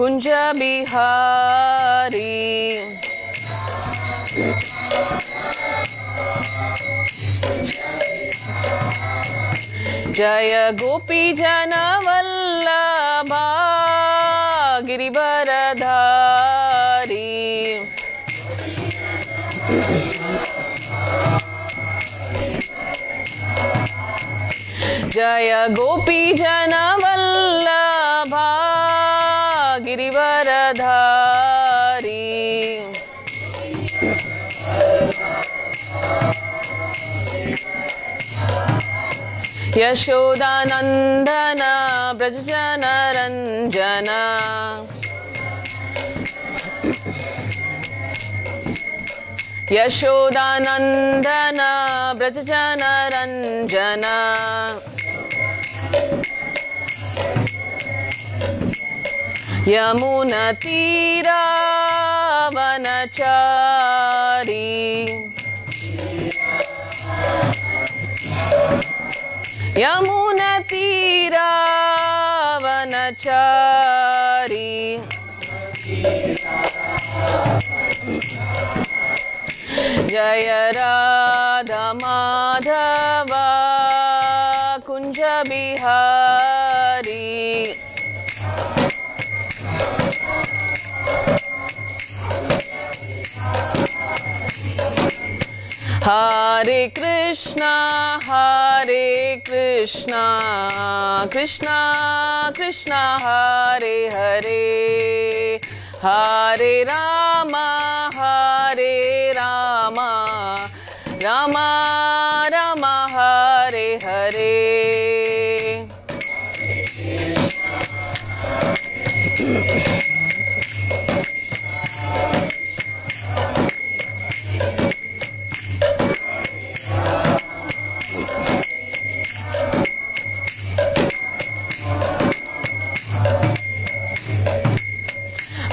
Kunja Bihari. Jaya Gopi Jana Vallabha Girivaradhari. Jaya Gopi Jana Vallabha Girivaradhari. Yashoda Nandana Brajajana Ranjana. Yashoda Nandana Brajajana Ranjana. Yamuna Tira Vanachari. Yamuna Tira Vanachari. Jaya Radha Madhava Kunja Bihari. Hare Krishna, Krishna Krishna, Hare Hare, Hare Rama, Rama Rama, Hare Hare.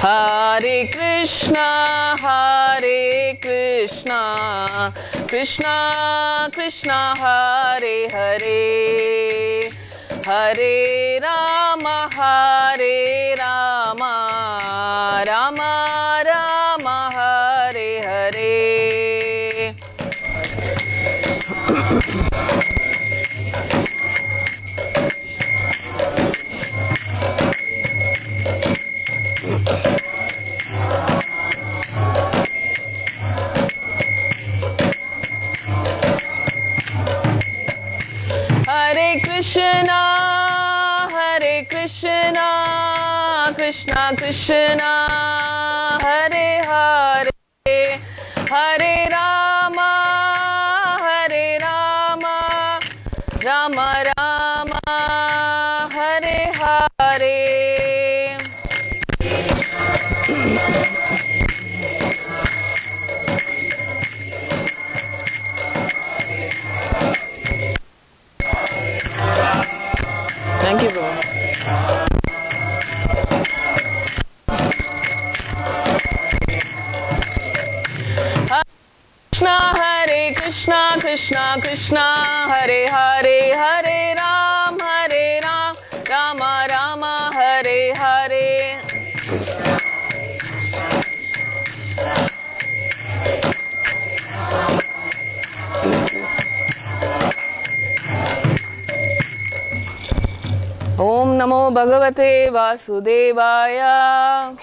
Hare Krishna, Krishna Krishna, Hare Hare, Hare Rama, Rama Rama, Hare Hare. Hare Krishna, Krishna Krishna, Hare Hare, Hare Rama, Rama Rama, Hare Hare. Thank you, bro. Hare Krishna, Krishna Krishna, Hare Hare, Hare Ram, Rama Rama, Hare Hare. Om Namo Bhagavate Vasudevaya.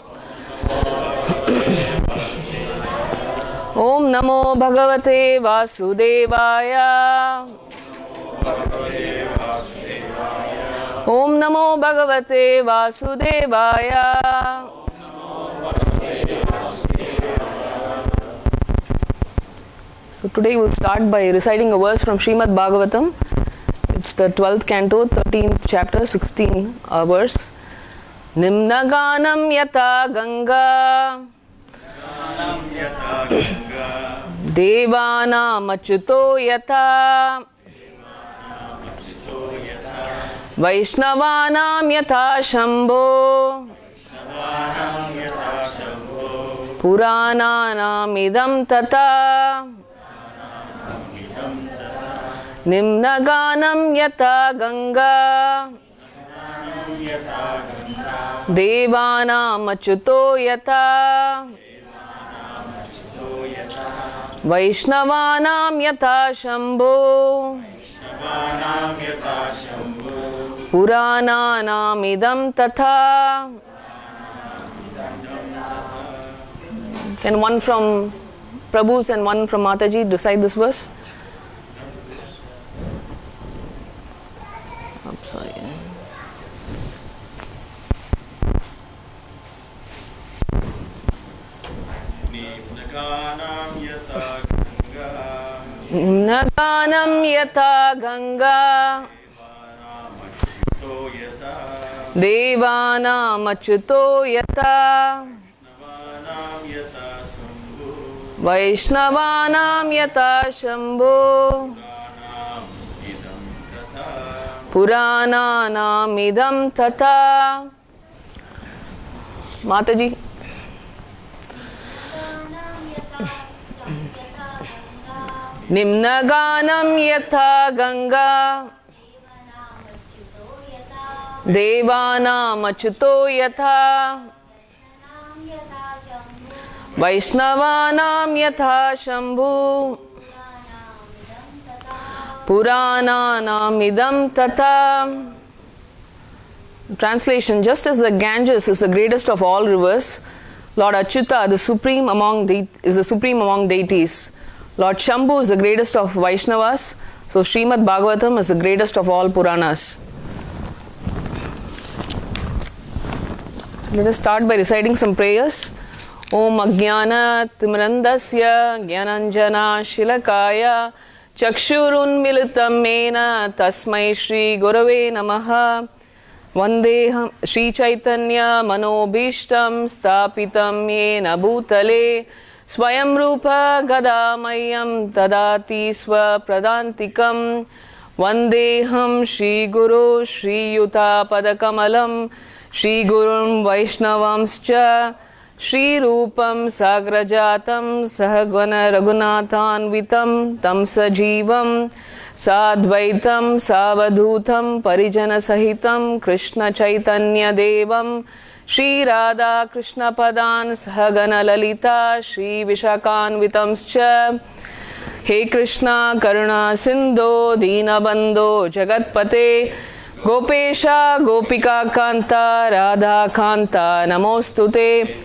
Om Namo Bhagavate Vasudevaya. Om Namo Bhagavate Vasudevaya. So today we'll start by reciting a verse from Srimad Bhagavatam. It's the 12th canto, 13th chapter, 16th verse. Nimna ganam yata ganga devanam achyuto yata vaishnavanam yata shambho purananam idam tata nimna ganam yata ganga Devanam achyuto yata Vaishnavanam yata Shambho Purananam idam tatha. Can one from Prabhu's and one from Mataji recite this verse? I'm sorry. Naganam yata Ganga Devanam achyuto yata Vaishnavanam yata Shambho Purananam idam tata. Mataji. Nimnaganam yatha Ganga Devanam achyuto yatha Vaishnavanam yatha Shambhu Purananam idam tata. Translation: just as the Ganges is the greatest of all rivers, Lord Achyuta, is the supreme among deities. Lord Shambhu is the greatest of Vaishnavas. So Srimad Bhagavatam is the greatest of all Puranas. Let us start by reciting some prayers. Om Ajnana Timrandasya Gyananjana Shilakaya Chakshurun Militam Mena Tasmai Shri Gurave Namaha Vandeham Shri Chaitanya Manobhishtam Stapitam Yena Bhutale Swayam Rupa Gadamayam Tadati Swa Pradantikam Vandeham Shri Guru Shri Yuta Padakamalam Shri Gurum Vaishnavamscha Shri Rupam Sagrajatam Sahagwana Raghunathanvitam Tam Sajivam Sadvaitam Savadhutam Parijana Sahitam Krishna Chaitanya Devam Shri Radha Krishna Padan Sahagana Lalita Shri Vishakhanvitamscha. He Krishna Karuna Sindho Deenabandho Jagatpate Gopesha Gopika Kanta Radha Kanta Namostute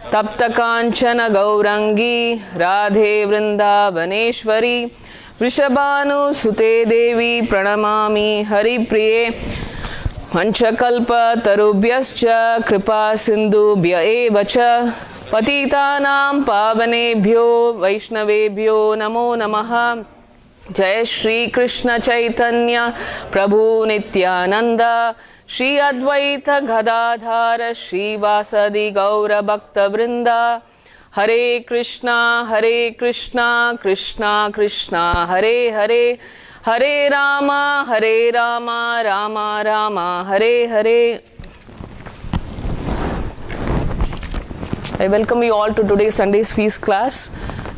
Tapta Kanchana Gaurangi Radhe Vrindavaneshwari Vrishabhanu Sute Devi Pranamami Hari Priye Panchakalpa Tarubhyascha Kripa Sindhubhya Evacha Patitanam Pavanebhyo Vaishnavebhyo Namo Namaha. Jai Shri Krishna Chaitanya Prabhu Nityananda Shri Advaita Gadadhara Shri Vasadi Gaura Bhakta Vrinda. Hare Krishna Krishna Krishna Hare Hare Hare Rama Rama Rama Hare Hare. I welcome you all to today's Sunday's Feast class.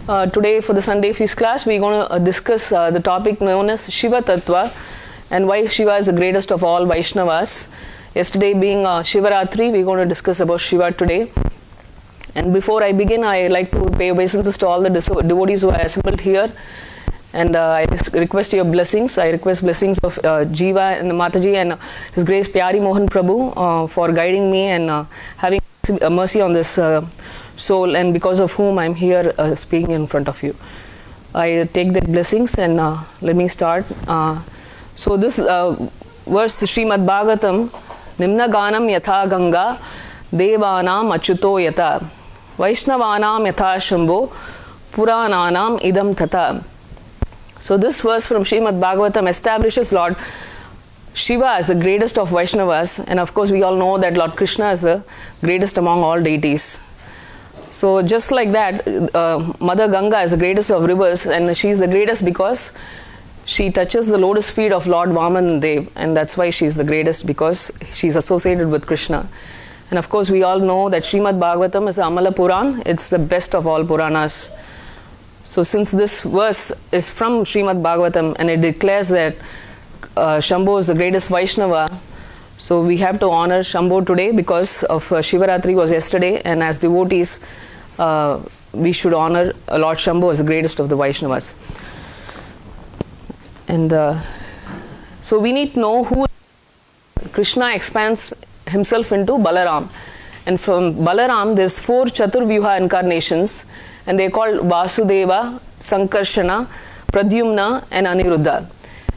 Today for the Sunday Feast class we are going to discuss the topic known as Shiva Tattva and why Shiva is the greatest of all Vaishnavas. Yesterday being Shiva Ratri, we are going to discuss about Shiva today. And before I begin, I like to pay obeisances to all the devotees who are assembled here. And I request your blessings. I request blessings of Jiva and Mataji and His Grace Pyari Mohan Prabhu for guiding me and having mercy on this soul, and because of whom I am here speaking in front of you. I take their blessings and let me start. So this verse Srimad Bhagavatam, Nimna Ganam Yatha Ganga Devanam Achyuto Yata Vaishnavanam Yatha Shambho Purananam Idam Tata. So this verse from Srimad Bhagavatam establishes Lord Shiva as the greatest of Vaishnavas, and of course we all know that Lord Krishna is the greatest among all deities. So just like that, Mother Ganga is the greatest of rivers, and she is the greatest because she touches the lotus feet of Lord Vaman Dev, and that's why she is the greatest, because she is associated with Krishna. And of course we all know that Srimad Bhagavatam is Amala Puran, it's the best of all Puranas. So since this verse is from Srimad Bhagavatam and it declares that Shambho is the greatest Vaishnava, So we have to honor Shambho today because of Shiva Ratri was yesterday, and as devotees, we should honor Lord Shambho as the greatest of the Vaishnavas. And so we need to know who Krishna expands himself into Balaram. And from Balaram, there's 4 Chaturvyuha incarnations, and they're called Vasudeva, Sankarshana, Pradyumna, and Aniruddha.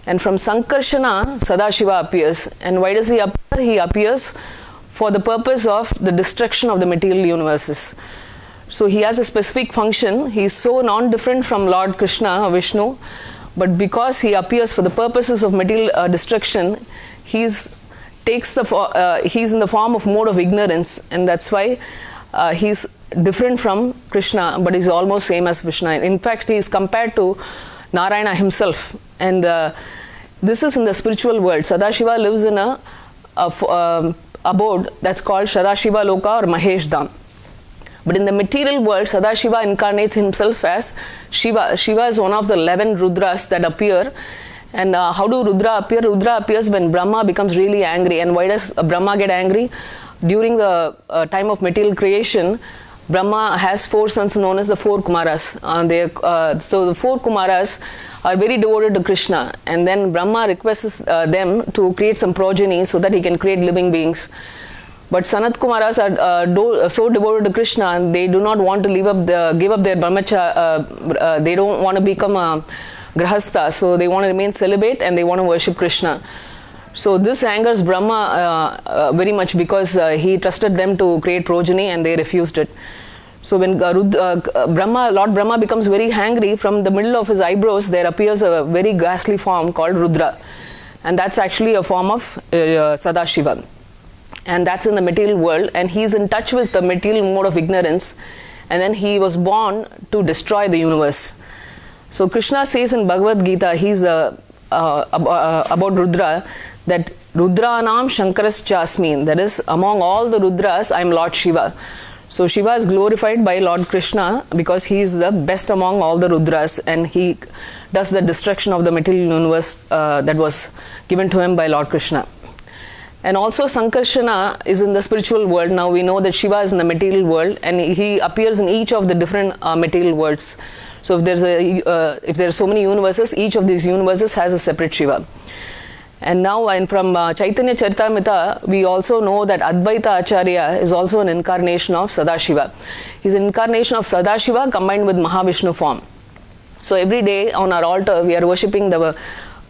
And from Sankarshana, Sadashiva appears. And why does he appear? He appears for the purpose of the destruction of the material universes. So he has a specific function. He is so non-different from Lord Krishna or Vishnu, but because he appears for the purposes of material destruction, he's in the form of mode of ignorance, and that's why he's different from Krishna, but he's almost same as Vishnu. In fact, he is compared to Narayana himself, and this is in the spiritual world. Sadashiva lives in a abode that's called Sadashiva Loka or Mahesh Dham. But in the material world, Sadashiva incarnates himself as Shiva. Shiva is one of the 11 Rudras that appear. And how do Rudra appear? Rudra appears when Brahma becomes really angry. And why does Brahma get angry? During the time of material creation, Brahma has 4 sons known as the 4 Kumaras. So the 4 Kumaras are very devoted to Krishna. And then Brahma requests them to create some progeny so that he can create living beings. But Sanat Kumaras are so devoted to Krishna, and they do not want to give up their brahmacharya. They don't want to become a grahastha, so they want to remain celibate and they want to worship Krishna. So this angers Brahma very much because he trusted them to create progeny and they refused it. So when Lord Brahma becomes very angry, from the middle of his eyebrows there appears a very ghastly form called Rudra, and that's actually a form of Sadashiva. And that's in the material world, and he's in touch with the material mode of ignorance, and then he was born to destroy the universe. So Krishna says in Bhagavad Gita, he's about Rudra, that Rudranam Shankaras Chasmin, that is, among all the Rudras, I am Lord Shiva. So Shiva is glorified by Lord Krishna because he is the best among all the Rudras, and he does the destruction of the material universe that was given to him by Lord Krishna. And also Sankarshana is in the spiritual world. Now we know that Shiva is in the material world, and he appears in each of the different material worlds. So if there are so many universes, each of these universes has a separate Shiva. And now from Chaitanya Charitamrita, we also know that Advaita Acharya is also an incarnation of Sadashiva. He's an incarnation of Sadashiva combined with Mahavishnu form. So every day on our altar, we are worshipping the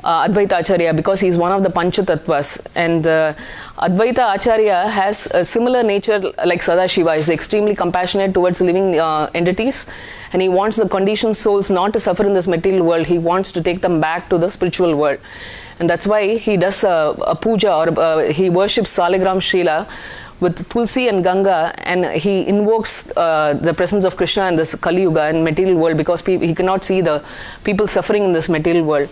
Advaita Acharya because he is one of the Panchatattvas. And Advaita Acharya has a similar nature like Sadashiva. He is extremely compassionate towards living entities, and he wants the conditioned souls not to suffer in this material world. He wants to take them back to the spiritual world. And that's why he does a puja, or he worships Saligram Srila with Tulsi and Ganga, and he invokes the presence of Krishna in this Kali Yuga and material world because he cannot see the people suffering in this material world.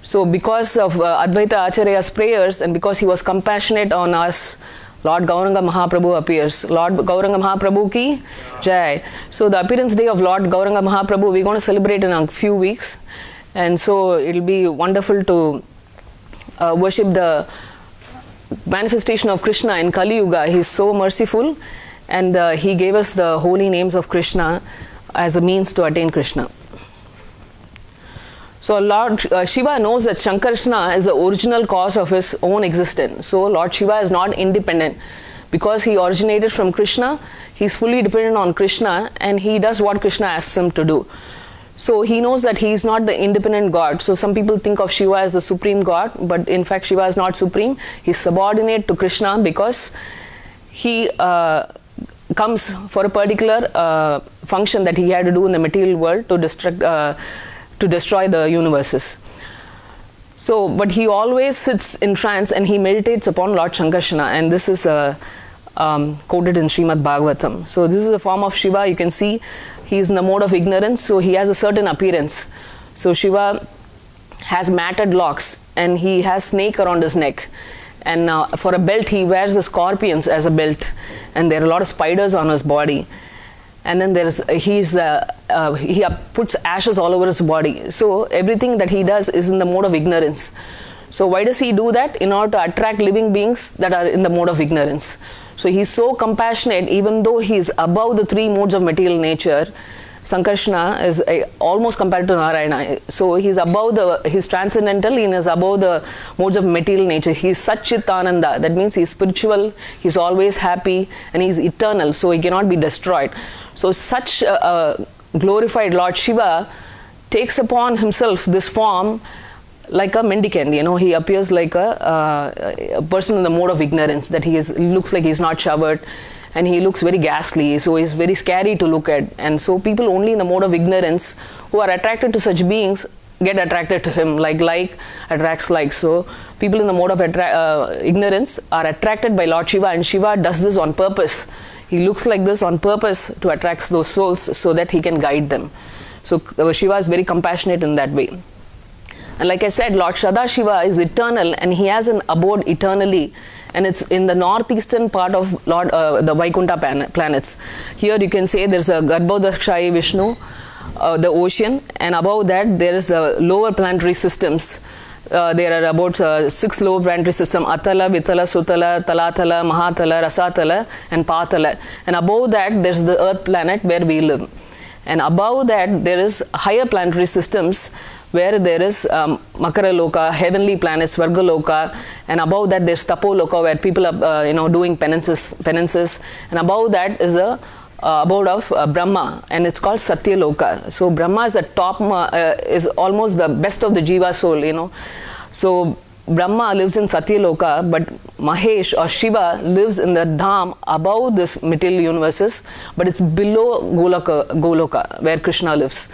So because of Advaita Acharya's prayers, and because he was compassionate on us, Lord Gauranga Mahaprabhu appears. Lord Gauranga Mahaprabhu ki Jai. So the appearance day of Lord Gauranga Mahaprabhu, we're going to celebrate in a few weeks. And so it'll be wonderful to worship the manifestation of Krishna in Kali Yuga. He's so merciful, and he gave us the holy names of Krishna as a means to attain Krishna. So Lord Shiva knows that Shankarshana is the original cause of his own existence. So Lord Shiva is not independent. Because he originated from Krishna, he is fully dependent on Krishna, and he does what Krishna asks him to do. So he knows that he is not the independent God. So some people think of Shiva as the supreme God, but in fact Shiva is not supreme. He is subordinate to Krishna because he comes for a particular function that he had to do in the material world to destroy the universes. So, but he always sits in trance and he meditates upon Lord Shankarshana, and this is quoted in Srimad Bhagavatam. So this is a form of Shiva. You can see he is in the mode of ignorance, so he has a certain appearance. So Shiva has matted locks and he has snake around his neck, and for a belt he wears the scorpions as a belt, and there are a lot of spiders on his body. And then he puts ashes all over his body. So everything that he does is in the mode of ignorance. So why does he do that? In order to attract living beings that are in the mode of ignorance. So he's so compassionate, even though he's above the three modes of material nature. Sankarshana is almost compared to Narayana. So he's transcendental, he is above the modes of material nature. He's Satchitananda. That means he's spiritual, he's always happy, and he's eternal, so he cannot be destroyed. So such a glorified Lord Shiva takes upon himself this form like a mendicant. He appears like a person in the mode of ignorance, that looks like he's not showered, and he looks very ghastly, so he's very scary to look at. And so people only in the mode of ignorance who are attracted to such beings get attracted to him, like attracts like. So people in the mode of ignorance are attracted by Lord Shiva, and Shiva does this on purpose. He looks like this on purpose to attract those souls so that he can guide them. So Shiva is very compassionate in that way. And like I said, Lord Sadashiva is eternal, and he has an abode eternally, and it's in the northeastern part of the Vaikuntha planets. Here you can say there's a Garbhodakshayi Vishnu, the ocean, and above that there is lower planetary systems. There are about 6 lower planetary systems: Atala, Vitala, Sutala, Talatala, Mahatala, Rasatala, and Patala. And above that there's the Earth planet where we live. And above that there is higher planetary systems where there is Makara Loka, heavenly planets, Svarga Loka, and above that there's Tapo Loka, where people are doing penances, and above that is a abode of Brahma, and it's called Satya Loka. So Brahma is the top, is almost the best of the Jiva soul, So Brahma lives in Satya Loka, but Mahesh or Shiva lives in the Dham above this material universes, but it's below Goloka, where Krishna lives.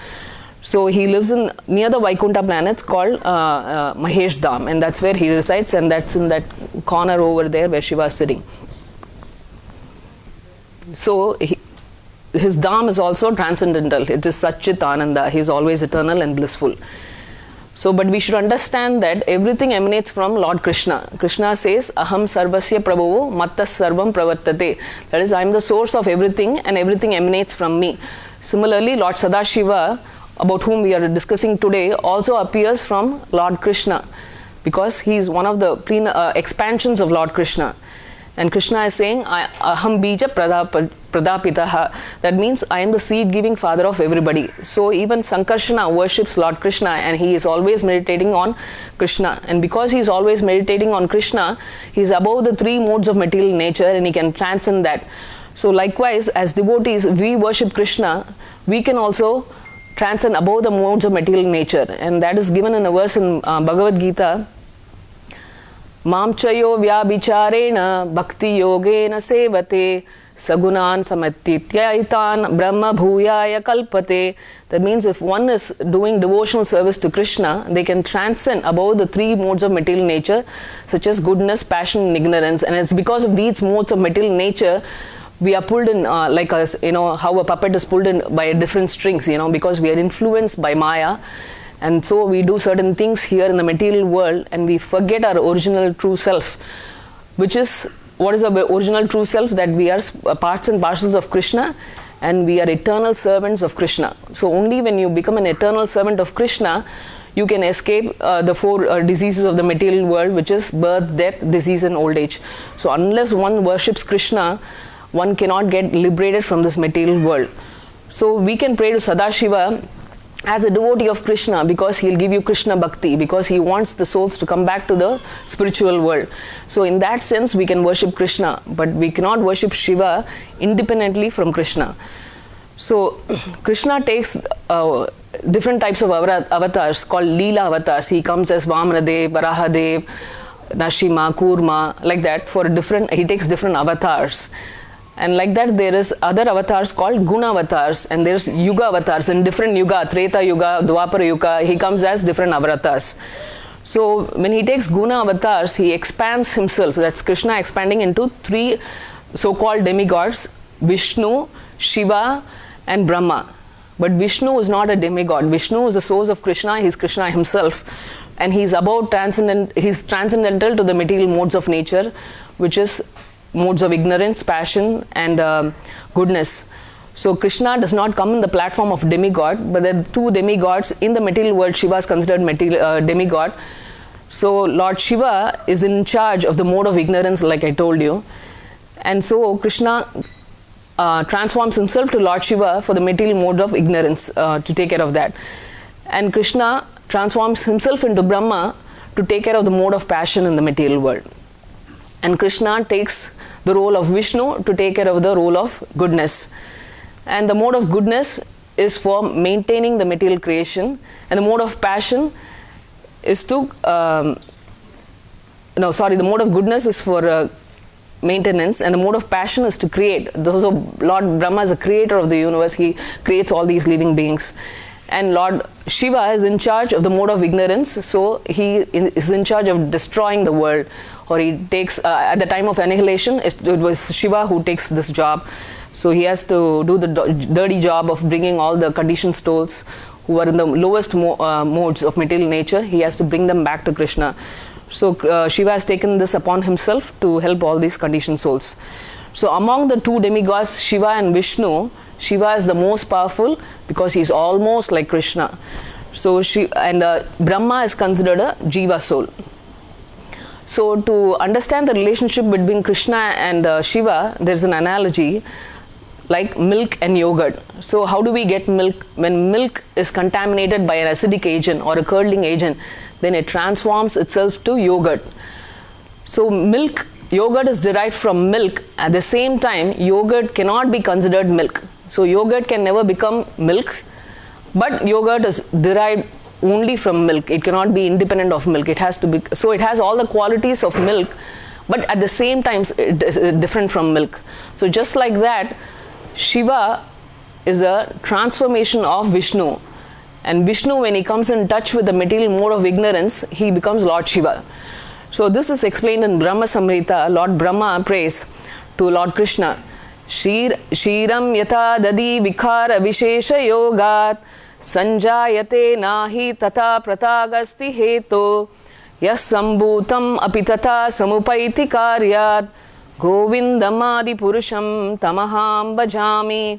So he lives near the Vaikuntha planets called Mahesh Dham, and that's where he resides, and that's in that corner over there where Shiva is sitting. So his Dham is also transcendental. It is Satchitananda. He is always eternal and blissful. So, but we should understand that everything emanates from Lord Krishna. Krishna says, Aham sarvasya prabhavo mattas sarvam pravartate. That is, I am the source of everything, and everything emanates from me. Similarly, Lord Sadashiva, about whom we are discussing today, also appears from Lord Krishna, because he is one of the expansions of Lord Krishna. And Krishna is saying, Aham bija pradapitaha. That means I am the seed-giving father of everybody. So even Sankarshana worships Lord Krishna, and he is always meditating on Krishna. And because he is always meditating on Krishna, he is above the 3 modes of material nature, and he can transcend that. So likewise, as devotees, we worship Krishna, we can also transcend above the modes of material nature. And that is given in a verse in Bhagavad Gita. Mam chayo vyabicharena bhakti yogena sevate sagunan samatityaitan brahma bhuyaya kalpate. That means if one is doing devotional service to Krishna, they can transcend above the 3 modes of material nature, such as goodness, passion, and ignorance. And it's because of these modes of material nature we are pulled in, like us, how a puppet is pulled in by different strings, because we are influenced by Maya. And so we do certain things here in the material world, and we forget our original true self, which is, what is the original true self? That we are parts and parcels of Krishna, and we are eternal servants of Krishna. So only when you become an eternal servant of Krishna, you can escape the 4 diseases of the material world, which is birth, death, disease, and old age. So unless one worships Krishna, one cannot get liberated from this material world. So we can pray to Sadashiva as a devotee of Krishna, because he'll give you Krishna Bhakti, because he wants the souls to come back to the spiritual world. So in that sense we can worship Krishna, but we cannot worship Shiva independently from Krishna. So Krishna takes different types of avatars called Leela avatars. He comes as Vamanadev, Varahadev, Nashima, Kurma, like that. He takes different avatars. And like that, there is other avatars called Guna avatars, and there's Yuga avatars. In different Yuga, Treta Yuga, Dwapara Yuga, he comes as different avatars. So when he takes Guna avatars, he expands himself. That's Krishna expanding into 3 so-called demigods: Vishnu, Shiva, and Brahma. But Vishnu is not a demigod. Vishnu is the source of Krishna. He's Krishna himself, and he's about he's transcendental to the material modes of nature, which is modes of ignorance, passion, and goodness. So Krishna does not come in the platform of demigod, but there are 2 demigods in the material world. Shiva is considered demigod. So Lord Shiva is in charge of the mode of ignorance, like I told you. And so Krishna transforms himself to Lord Shiva for the material mode of ignorance, to take care of that. And Krishna transforms himself into Brahma to take care of the mode of passion in the material world. And Krishna takes the role of Vishnu to take care of the role of goodness. And the mode of goodness is for maintaining the material creation, and the mode of passion is to the mode of goodness is for maintenance, and the mode of passion is to create. So Lord Brahma is the creator of the universe. He creates all these living beings. And Lord Shiva is in charge of the mode of ignorance, so he is in charge of destroying the world, or he takes, at the time of annihilation, it was Shiva who takes this job. So he has to do the dirty job of bringing all the conditioned souls who are in the lowest modes of material nature. He has to bring them back to Krishna. So Shiva has taken this upon himself to help all these conditioned souls. So among the two demigods, Shiva and Vishnu, Shiva is the most powerful because he is almost like Krishna. So Brahma is considered a Jiva soul. So to understand the relationship between Krishna and Shiva, there is an analogy like milk and yogurt. So how do we get milk? When milk is contaminated by an acidic agent or a curdling agent, then it transforms itself to yogurt. So yogurt is derived from milk. At the same time, yogurt cannot be considered milk. So yogurt can never become milk, but yogurt is derived only from milk. It cannot be independent of milk. It has to be, so it has all the qualities of milk, but at the same time it is different from milk. So just like that, Shiva is a transformation of Vishnu, and Vishnu, when he comes in touch with the material mode of ignorance, he becomes Lord Shiva. So this is explained in Brahma Samhita. Lord Brahma prays to Lord Krishna, Shiram yata dadi vikhara vishesha yogat sanjayate nahi tata pratagasti heto yas sambhutam api tata samupaiti karyat govindamadi purusham tamaham bhajami.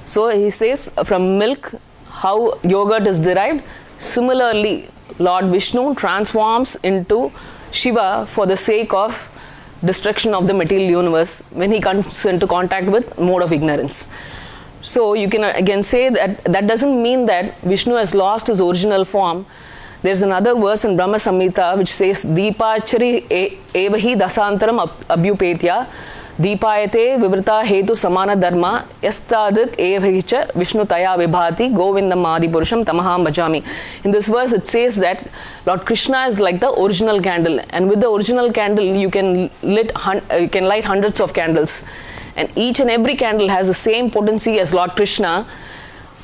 So he says from milk how yogurt is derived. Similarly, Lord Vishnu transforms into Shiva for the sake of destruction of the material universe when he comes into contact with mode of ignorance. So you can again say that doesn't mean that Vishnu has lost his original form. There's another verse in Brahma Samhita which says Deepachari evahi dasantaram abhyupetya Deepayate vivrata hetu samana dharma yastadik evahicha Vishnu taya vibhati govindam adi purusham tamaham bhajami. In this verse it says that Lord Krishna is like the original candle, and with the original candle you can light hundreds of candles, and each and every candle has the same potency as Lord Krishna,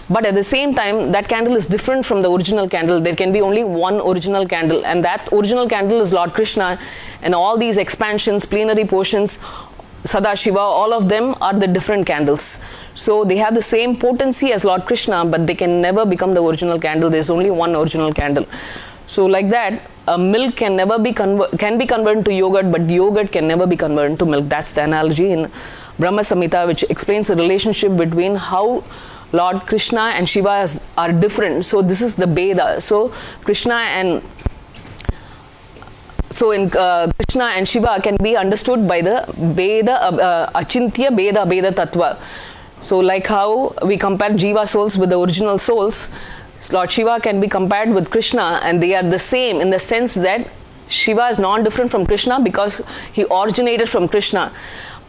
but at the same time that candle is different from the original candle. There can be only one original candle, and that original candle is Lord Krishna, and all these expansions, plenary portions, Sadashiva, all of them are the different candles. So they have the same potency as Lord Krishna, but they can never become the original candle. There's only one original candle. So like that, milk can never be converted to yogurt, but yogurt can never be converted to milk. That's the analogy in Brahma Samhita, which explains the relationship between how Lord Krishna and Shiva are different. So this is the Beda. So Krishna and Shiva can be understood by the Beda, Achintya Beda Tattva. So like how we compare Jiva souls with the original souls, Lord Shiva can be compared with Krishna, and they are the same in the sense that Shiva is non-different from Krishna because he originated from Krishna.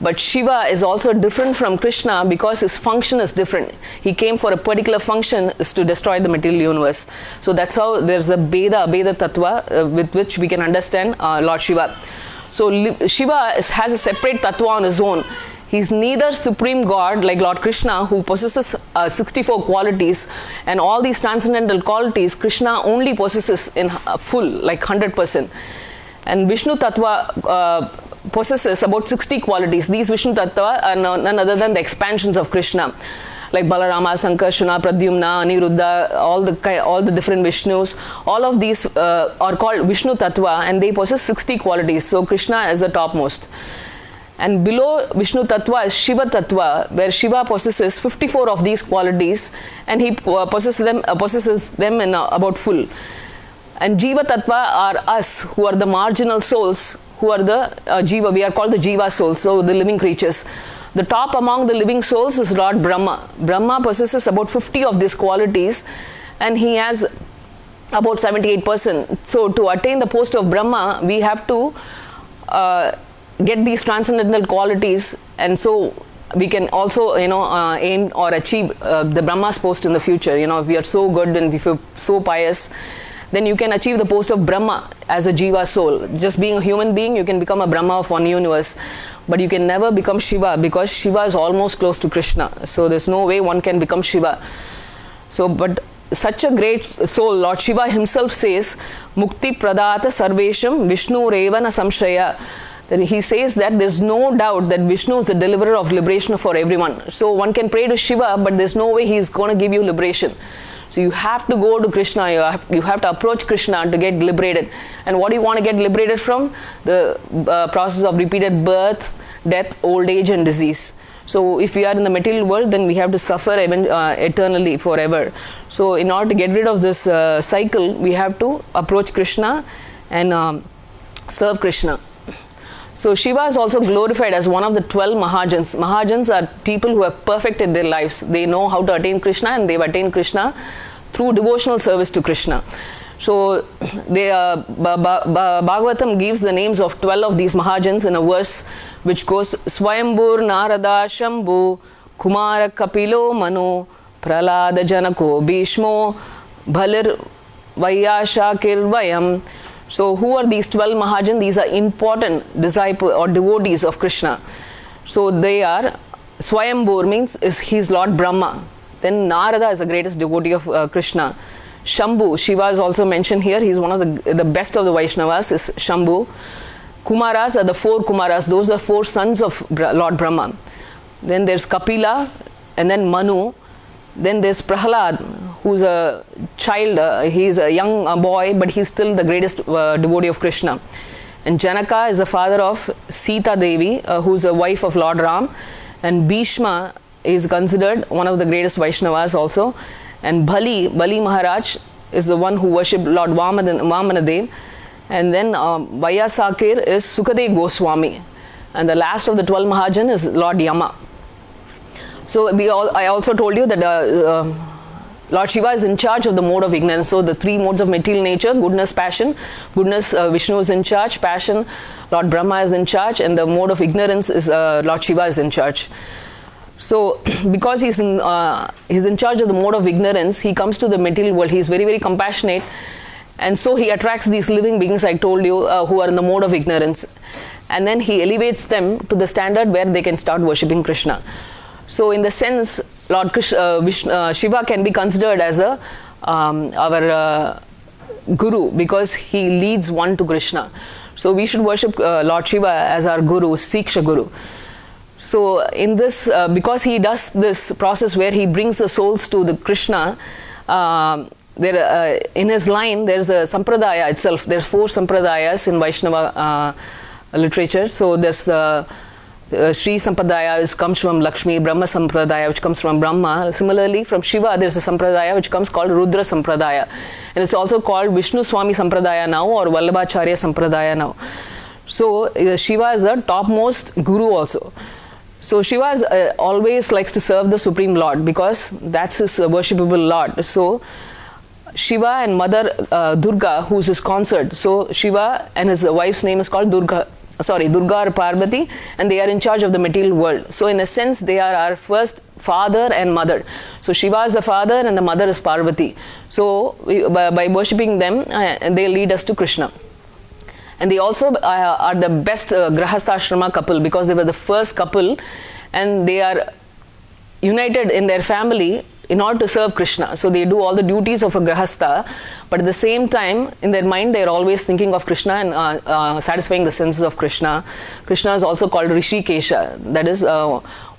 But Shiva is also different from Krishna because his function is different. He came for a particular function, is to destroy the material universe. So that's how there's a Beda Tattva with which we can understand Lord Shiva. So Shiva has a separate Tattva on his own. He's neither supreme God like Lord Krishna, who possesses 64 qualities, and all these transcendental qualities Krishna only possesses in full, like 100%. And Vishnu Tattva possesses about 60 qualities. These Vishnu Tattva are none other than the expansions of Krishna, like Balarama, Sankarshana, Pradyumna, Aniruddha, all the different Vishnus. All of these are called Vishnu Tattva, and they possess 60 qualities. So Krishna is the topmost. And below Vishnu Tattva is Shiva Tattva, where Shiva possesses 54 of these qualities, and he possesses them in about full. And Jiva Tattva are us, who are the marginal souls, who are the Jiva. We are called the Jiva souls, so the living creatures. The top among the living souls is Lord Brahma. Brahma possesses about 50 of these qualities, and he has about 78%. So to attain the post of Brahma, we have to get these transcendental qualities, and so we can also aim or achieve the Brahma's post in the future. If we are so good and if you're so pious, then you can achieve the post of Brahma as a Jiva soul. Just being a human being, you can become a Brahma of one universe, but you can never become Shiva, because Shiva is almost close to Krishna, so there's no way one can become Shiva. So but such a great soul, Lord Shiva himself says, Mukti Pradata Sarvesham Vishnu Revana Samshaya. Then he says that there's no doubt that Vishnu is the deliverer of liberation for everyone. So one can pray to Shiva, but there's no way he's going to give you liberation. So you have to go to Krishna, you have to approach Krishna to get liberated. And what do you want to get liberated from? The process of repeated birth, death, old age and disease. So if we are in the material world, then we have to suffer eternally, forever. So in order to get rid of this cycle, we have to approach Krishna and serve Krishna. So Shiva is also glorified as one of the 12 Mahajans. Mahajans are people who have perfected their lives. They know how to attain Krishna, and they've attained Krishna through devotional service to Krishna. So Bhagavatam gives the names of 12 of these Mahajans in a verse which goes, Swayambur Narada Shambhu Kumara Kapilo Manu Pralada Janako Bhishmo Bhalir Vayasha Kirvayam. So who are these 12 Mahajans? These are important disciples or devotees of Krishna. So they are, Swayambur means he's Lord Brahma. Then Narada is the greatest devotee of Krishna. Shambhu, Shiva is also mentioned here. He's one of the best of the Vaishnavas, is Shambhu. Kumaras are the 4 Kumaras. Those are 4 sons of Lord Brahma. Then there's Kapila, and then Manu. Then there's Prahlad, who's a child. He's a young boy, but he's still the greatest devotee of Krishna. And Janaka is the father of Sita Devi, who's a wife of Lord Ram. And Bhishma is considered one of the greatest Vaishnavas also. And Bali Maharaj is the one who worshipped Lord Vamanadev. And then Vayasakir is Sukadev Goswami. And the last of the 12 Mahajan is Lord Yama. So I also told you that Lord Shiva is in charge of the mode of ignorance. So the 3 modes of material nature, goodness, passion. Goodness, Vishnu is in charge. Passion, Lord Brahma is in charge. And the mode of ignorance is Lord Shiva is in charge. So because he's in charge of the mode of ignorance, he comes to the material world. He's very, very compassionate. And so he attracts these living beings, I told you, who are in the mode of ignorance. And then he elevates them to the standard where they can start worshipping Krishna. So in the sense, Lord Shiva can be considered as our guru, because he leads one to Krishna. So we should worship Lord Shiva as our guru, Siksha Guru. So in this, because he does this process where he brings the souls to the Krishna, in his line there's a sampradaya itself. There are 4 sampradayas in Vaishnava literature. So there's Sri Sampradaya, which comes from Lakshmi, Brahma Sampradaya, which comes from Brahma. Similarly, from Shiva, there's a Sampradaya which comes called Rudra Sampradaya. And it's also called Vishnu Swami Sampradaya now, or Vallabhacharya Sampradaya now. So Shiva is the topmost guru also. So Shiva always likes to serve the Supreme Lord, because that's his worshipable Lord. So Shiva and Mother Durga, who's his consort. So Shiva and his wife's name is called Durga or Parvati, and they are in charge of the material world. So in a sense, they are our first father and mother. So Shiva is the father and the mother is Parvati. So by worshipping them, they lead us to Krishna. And they also are the best Grahastha couple, because they were the first couple, and they are united in their family in order to serve Krishna. So they do all the duties of a Grahastha, but at the same time, in their mind, they are always thinking of Krishna and satisfying the senses of Krishna. Krishna is also called Rishikesha, that is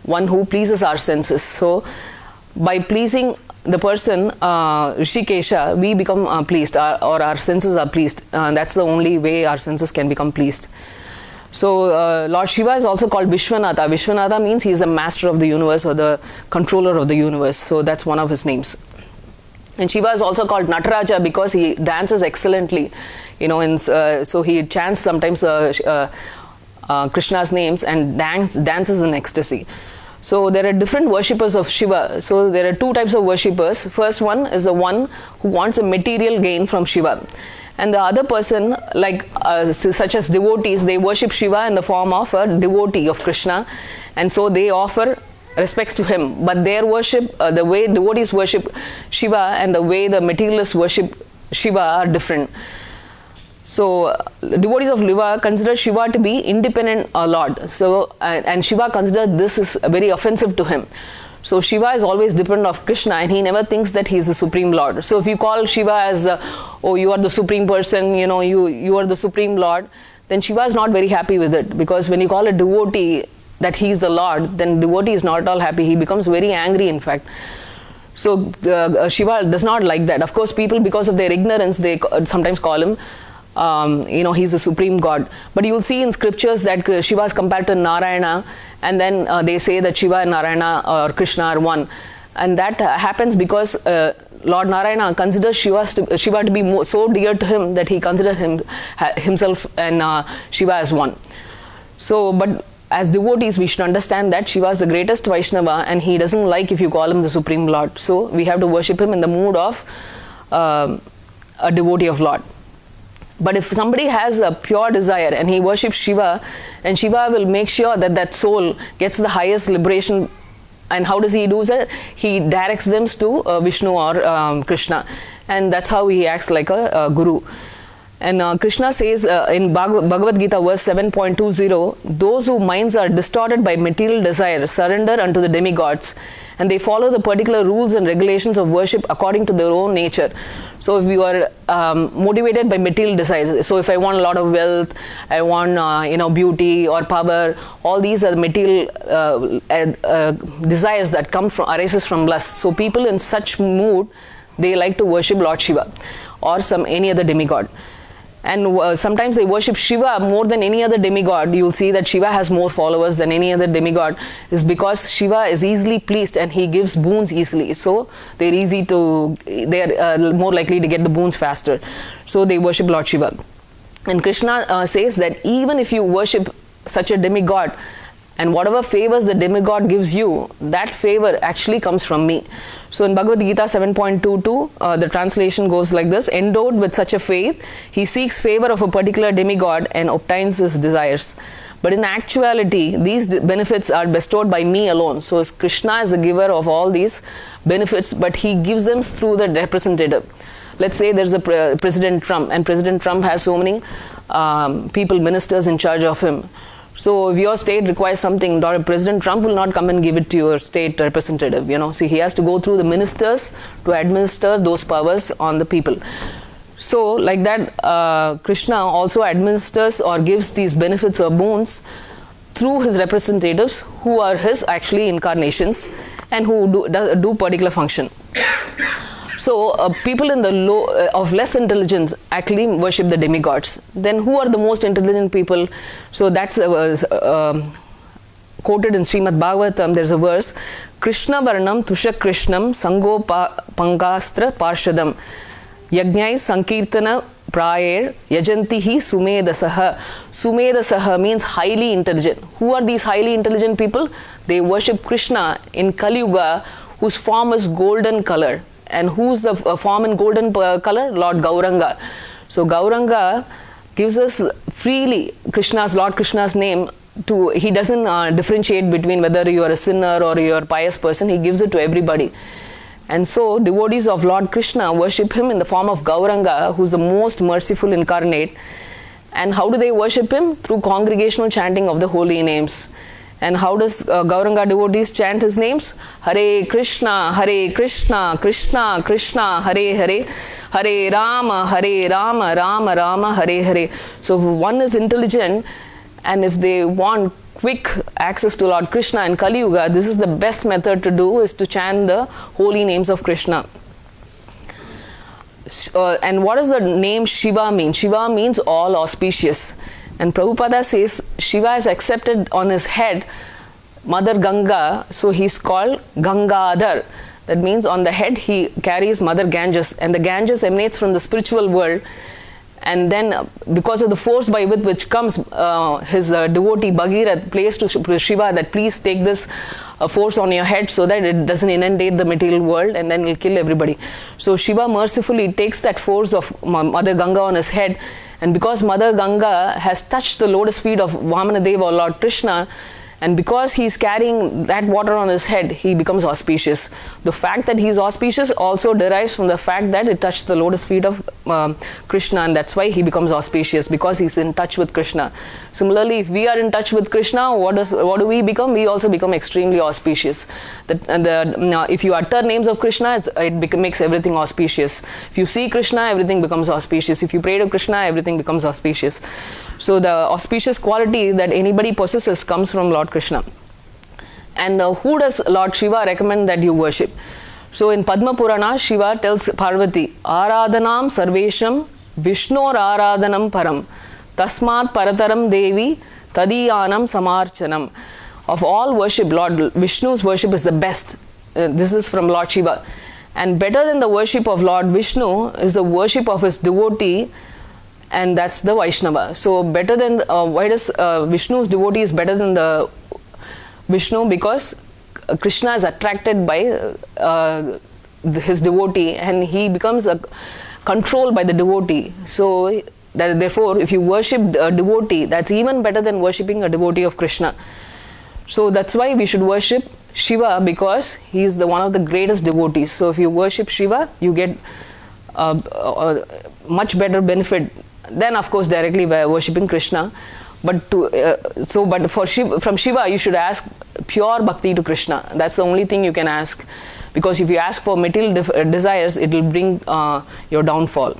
one who pleases our senses. So by pleasing the person, Rishikesha, we become pleased, or our senses are pleased. That's the only way our senses can become pleased. So Lord Shiva is also called Vishwanatha. Vishwanatha means he is the master of the universe, or the controller of the universe. So that's one of his names. And Shiva is also called Nataraja because he dances excellently, you know, so he chants sometimes Krishna's names and dances in ecstasy. So there are different worshippers of Shiva. So there are two types of worshippers. First one is the one who wants a material gain from Shiva. And the other person, like such as devotees, they worship Shiva in the form of a devotee of Krishna. And so they offer respects to him. But their worship, the way devotees worship Shiva and the way the materialists worship Shiva are different. So devotees of Shiva consider Shiva to be independent Lord. So and Shiva considers this is very offensive to him. So Shiva is always dependent of Krishna, and he never thinks that he is the supreme Lord. So if you call Shiva as oh, you are the supreme person, you know, you are the supreme Lord, then Shiva is not very happy with it, because when you call a devotee that he is the Lord, then devotee is not at all happy. He becomes very angry, in fact. So Shiva does not like that. Of course, people, because of their ignorance, they sometimes call him you know, he's the supreme God. But you will see in scriptures that Shiva is compared to Narayana, and then they say that Shiva and Narayana or Krishna are one. And that happens because Lord Narayana considers Shiva to be so dear to him that he considers himself and Shiva as one. So, but as devotees, we should understand that Shiva is the greatest Vaishnava, and he doesn't like if you call him the supreme Lord. So we have to worship him in the mood of a devotee of Lord. But if somebody has a pure desire and he worships Shiva, and Shiva will make sure that that soul gets the highest liberation. And how does he do that? He directs them to Vishnu or Krishna, and that's how he acts like a guru. And Krishna says in Bhagavad Gita verse 7.20, those whose minds are distorted by material desire surrender unto the demigods, and they follow the particular rules and regulations of worship according to their own nature. So if you are motivated by material desires, so if I want a lot of wealth, I want you know, beauty or power, all these are material desires that arises from lust. So people in such mood, they like to worship Lord Shiva or any other demigod. And sometimes they worship Shiva more than any other demigod. You'll see that Shiva has more followers than any other demigod, is because Shiva is easily pleased and he gives boons easily. So they are more likely to get the boons faster. So they worship Lord Shiva. And Krishna says that even if you worship such a demigod, and whatever favors the demigod gives you, that favor actually comes from me. So in Bhagavad Gita 7.22, the translation goes like this: endowed with such a faith, he seeks favor of a particular demigod and obtains his desires. But in actuality, these benefits are bestowed by me alone. So Krishna is the giver of all these benefits, but he gives them through the representative. Let's say there's a President Trump, and President Trump has so many ministers in charge of him. So if your state requires something, President Trump will not come and give it to your state representative, you know. So he has to go through the ministers to administer those powers on the people. So like that, Krishna also administers or gives these benefits or boons through his representatives, who are his actually incarnations and who do particular function. So people in the of less intelligence actually worship the demigods. Then who are the most intelligent people? So that's quoted in Srimad Bhagavatam. There's a verse: Krishna Varnam Tusha Krishnam Sango Pangastra Parshadam Yajnai Sankirtana Prayer Yajantihi Sumedasaha. Sumedasaha means highly intelligent. Who are these highly intelligent people? They worship Krishna in Kali Yuga, whose form is golden color. And who's the form in golden color? Lord Gauranga. So Gauranga gives us freely Lord Krishna's name. He doesn't differentiate between whether you are a sinner or you are a pious person. He gives it to everybody. And so devotees of Lord Krishna worship him in the form of Gauranga, who's the most merciful incarnate. And how do they worship him? Through congregational chanting of the holy names. And how does Gauranga devotees chant his names? Hare Krishna, Krishna Krishna, Hare Hare, Hare Rama, Rama Rama, Hare Hare. So if one is intelligent, and if they want quick access to Lord Krishna in Kali Yuga, this is the best method to do, is to chant the holy names of Krishna. And what does the name Shiva mean? Shiva means all auspicious. And Prabhupada says Shiva is accepted on his head, Mother Ganga, so he's called Gangadhar. That means on the head he carries Mother Ganges, and the Ganges emanates from the spiritual world. And then because of the force by which comes, his devotee Bhagirath plays to Shiva that please take this force on your head so that it doesn't inundate the material world and then it will kill everybody. So Shiva mercifully takes that force of Mother Ganga on his head, and because Mother Ganga has touched the lotus feet of Vamanadeva or Lord Krishna, and because he's carrying that water on his head, he becomes auspicious. The fact that he's auspicious also derives from the fact that it touched the lotus feet of Krishna, and that's why he becomes auspicious, because he's in touch with Krishna. Similarly, if we are in touch with Krishna, what do we become? We also become extremely auspicious. If you utter names of Krishna, it makes everything auspicious. If you see Krishna, everything becomes auspicious. If you pray to Krishna, everything becomes auspicious. So the auspicious quality that anybody possesses comes from Lord Krishna. And who does Lord Shiva recommend that you worship? So in Padma Purana, Shiva tells Parvati, Aradhanam Sarvesham Vishnor Aradhanam Param Tasmat Parataram Devi Tadiyanam Samarchanam. Of all worship, Lord Vishnu's worship is the best. This is from Lord Shiva. And better than the worship of Lord Vishnu is the worship of his devotee, and that's the Vaishnava. So better than, why does Vishnu's devotee is better than the Vishnu? Because Krishna is attracted by his devotee, and he becomes controlled by the devotee. So therefore, if you worship a devotee, that's even better than worshipping a devotee of Krishna. So that's why we should worship Shiva, because he is one of the greatest devotees. So if you worship Shiva, you get much better benefit than, of course, directly by worshipping Krishna. But from Shiva, you should ask pure bhakti to Krishna. That's the only thing you can ask, because if you ask for material desires, it will bring your downfall.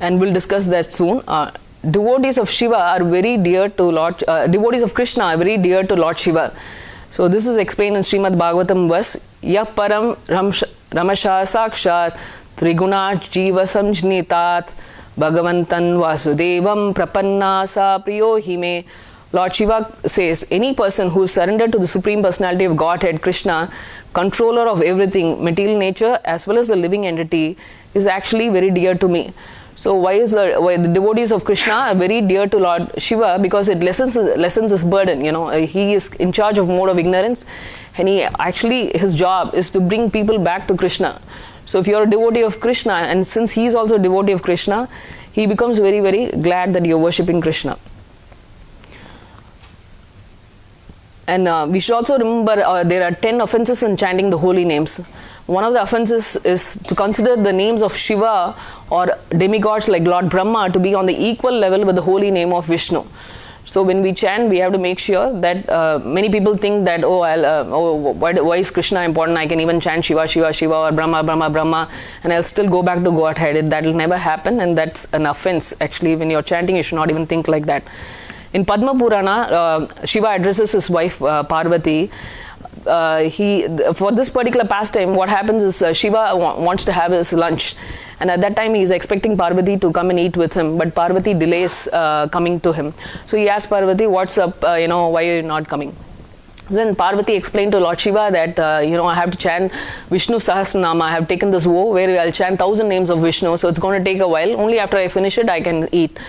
And we'll discuss that soon. Devotees of Shiva are very dear to Lord. Devotees of Krishna are very dear to Lord Shiva. So this is explained in Srimad Bhagavatam verse. Yah param ramasha sakshat trigunat jiva samjnitat Bhagavantan Vasudevam Prapannasa Priyo Hime. Lord Shiva says, any person who is surrendered to the Supreme Personality of Godhead, Krishna, controller of everything, material nature as well as the living entity, is actually very dear to me. So why the devotees of Krishna are very dear to Lord Shiva? Because it lessens his burden. He is in charge of mode of ignorance, and his job is to bring people back to Krishna. So if you are a devotee of Krishna, and since he is also a devotee of Krishna, he becomes very, very glad that you are worshipping Krishna. And we should also remember there are 10 offenses in chanting the holy names. One of the offenses is to consider the names of Shiva or demigods like Lord Brahma to be on the equal level with the holy name of Vishnu. So when we chant, we have to make sure that many people think that, why is Krishna important? I can even chant Shiva, Shiva, Shiva, or Brahma, Brahma, Brahma, and I'll still go back to Godhead. That will never happen, and that's an offense. Actually, when you're chanting, you should not even think like that. In Padma Purana, Shiva addresses his wife Parvati. For this particular pastime, what happens is Shiva wants to have his lunch, and at that time he is expecting Parvati to come and eat with him, but Parvati delays coming to him. So he asks Parvati, what's up, why are you not coming? So then Parvati explained to Lord Shiva that, I have to chant Vishnu Sahasranama. I have taken this vow where I'll chant 1,000 names of Vishnu, so it's going to take a while. Only after I finish it, I can eat.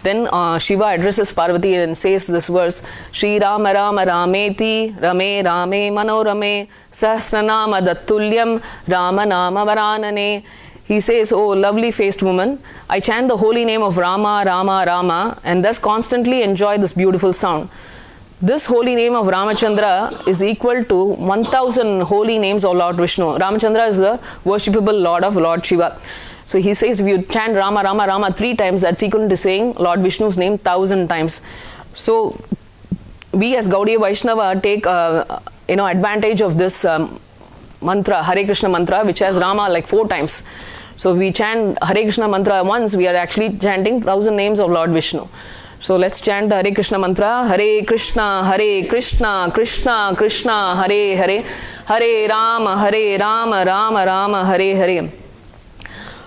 Then Shiva addresses Parvati and says this verse, Shri Rama Rama Rameti Rame Rame Manorame Sahasranama Dattulyam Rama Nama Varanane. He says, oh lovely faced woman, I chant the holy name of Rama, Rama, Rama, and thus constantly enjoy this beautiful sound. This holy name of Ramachandra is equal to 1,000 holy names of Lord Vishnu. Ramachandra is the worshipable Lord of Lord Shiva. So he says if you chant Rama, Rama, Rama 3 times, that's equal to saying Lord Vishnu's name 1,000 times. So we as Gaudiya Vaishnava take advantage of this mantra, Hare Krishna mantra, which has Rama like 4 times. So we chant Hare Krishna mantra once, we are actually chanting 1,000 names of Lord Vishnu. So let's chant the Hare Krishna mantra. Hare Krishna, Krishna Krishna, Hare Hare, Hare Rama, Rama Rama, Hare Hare.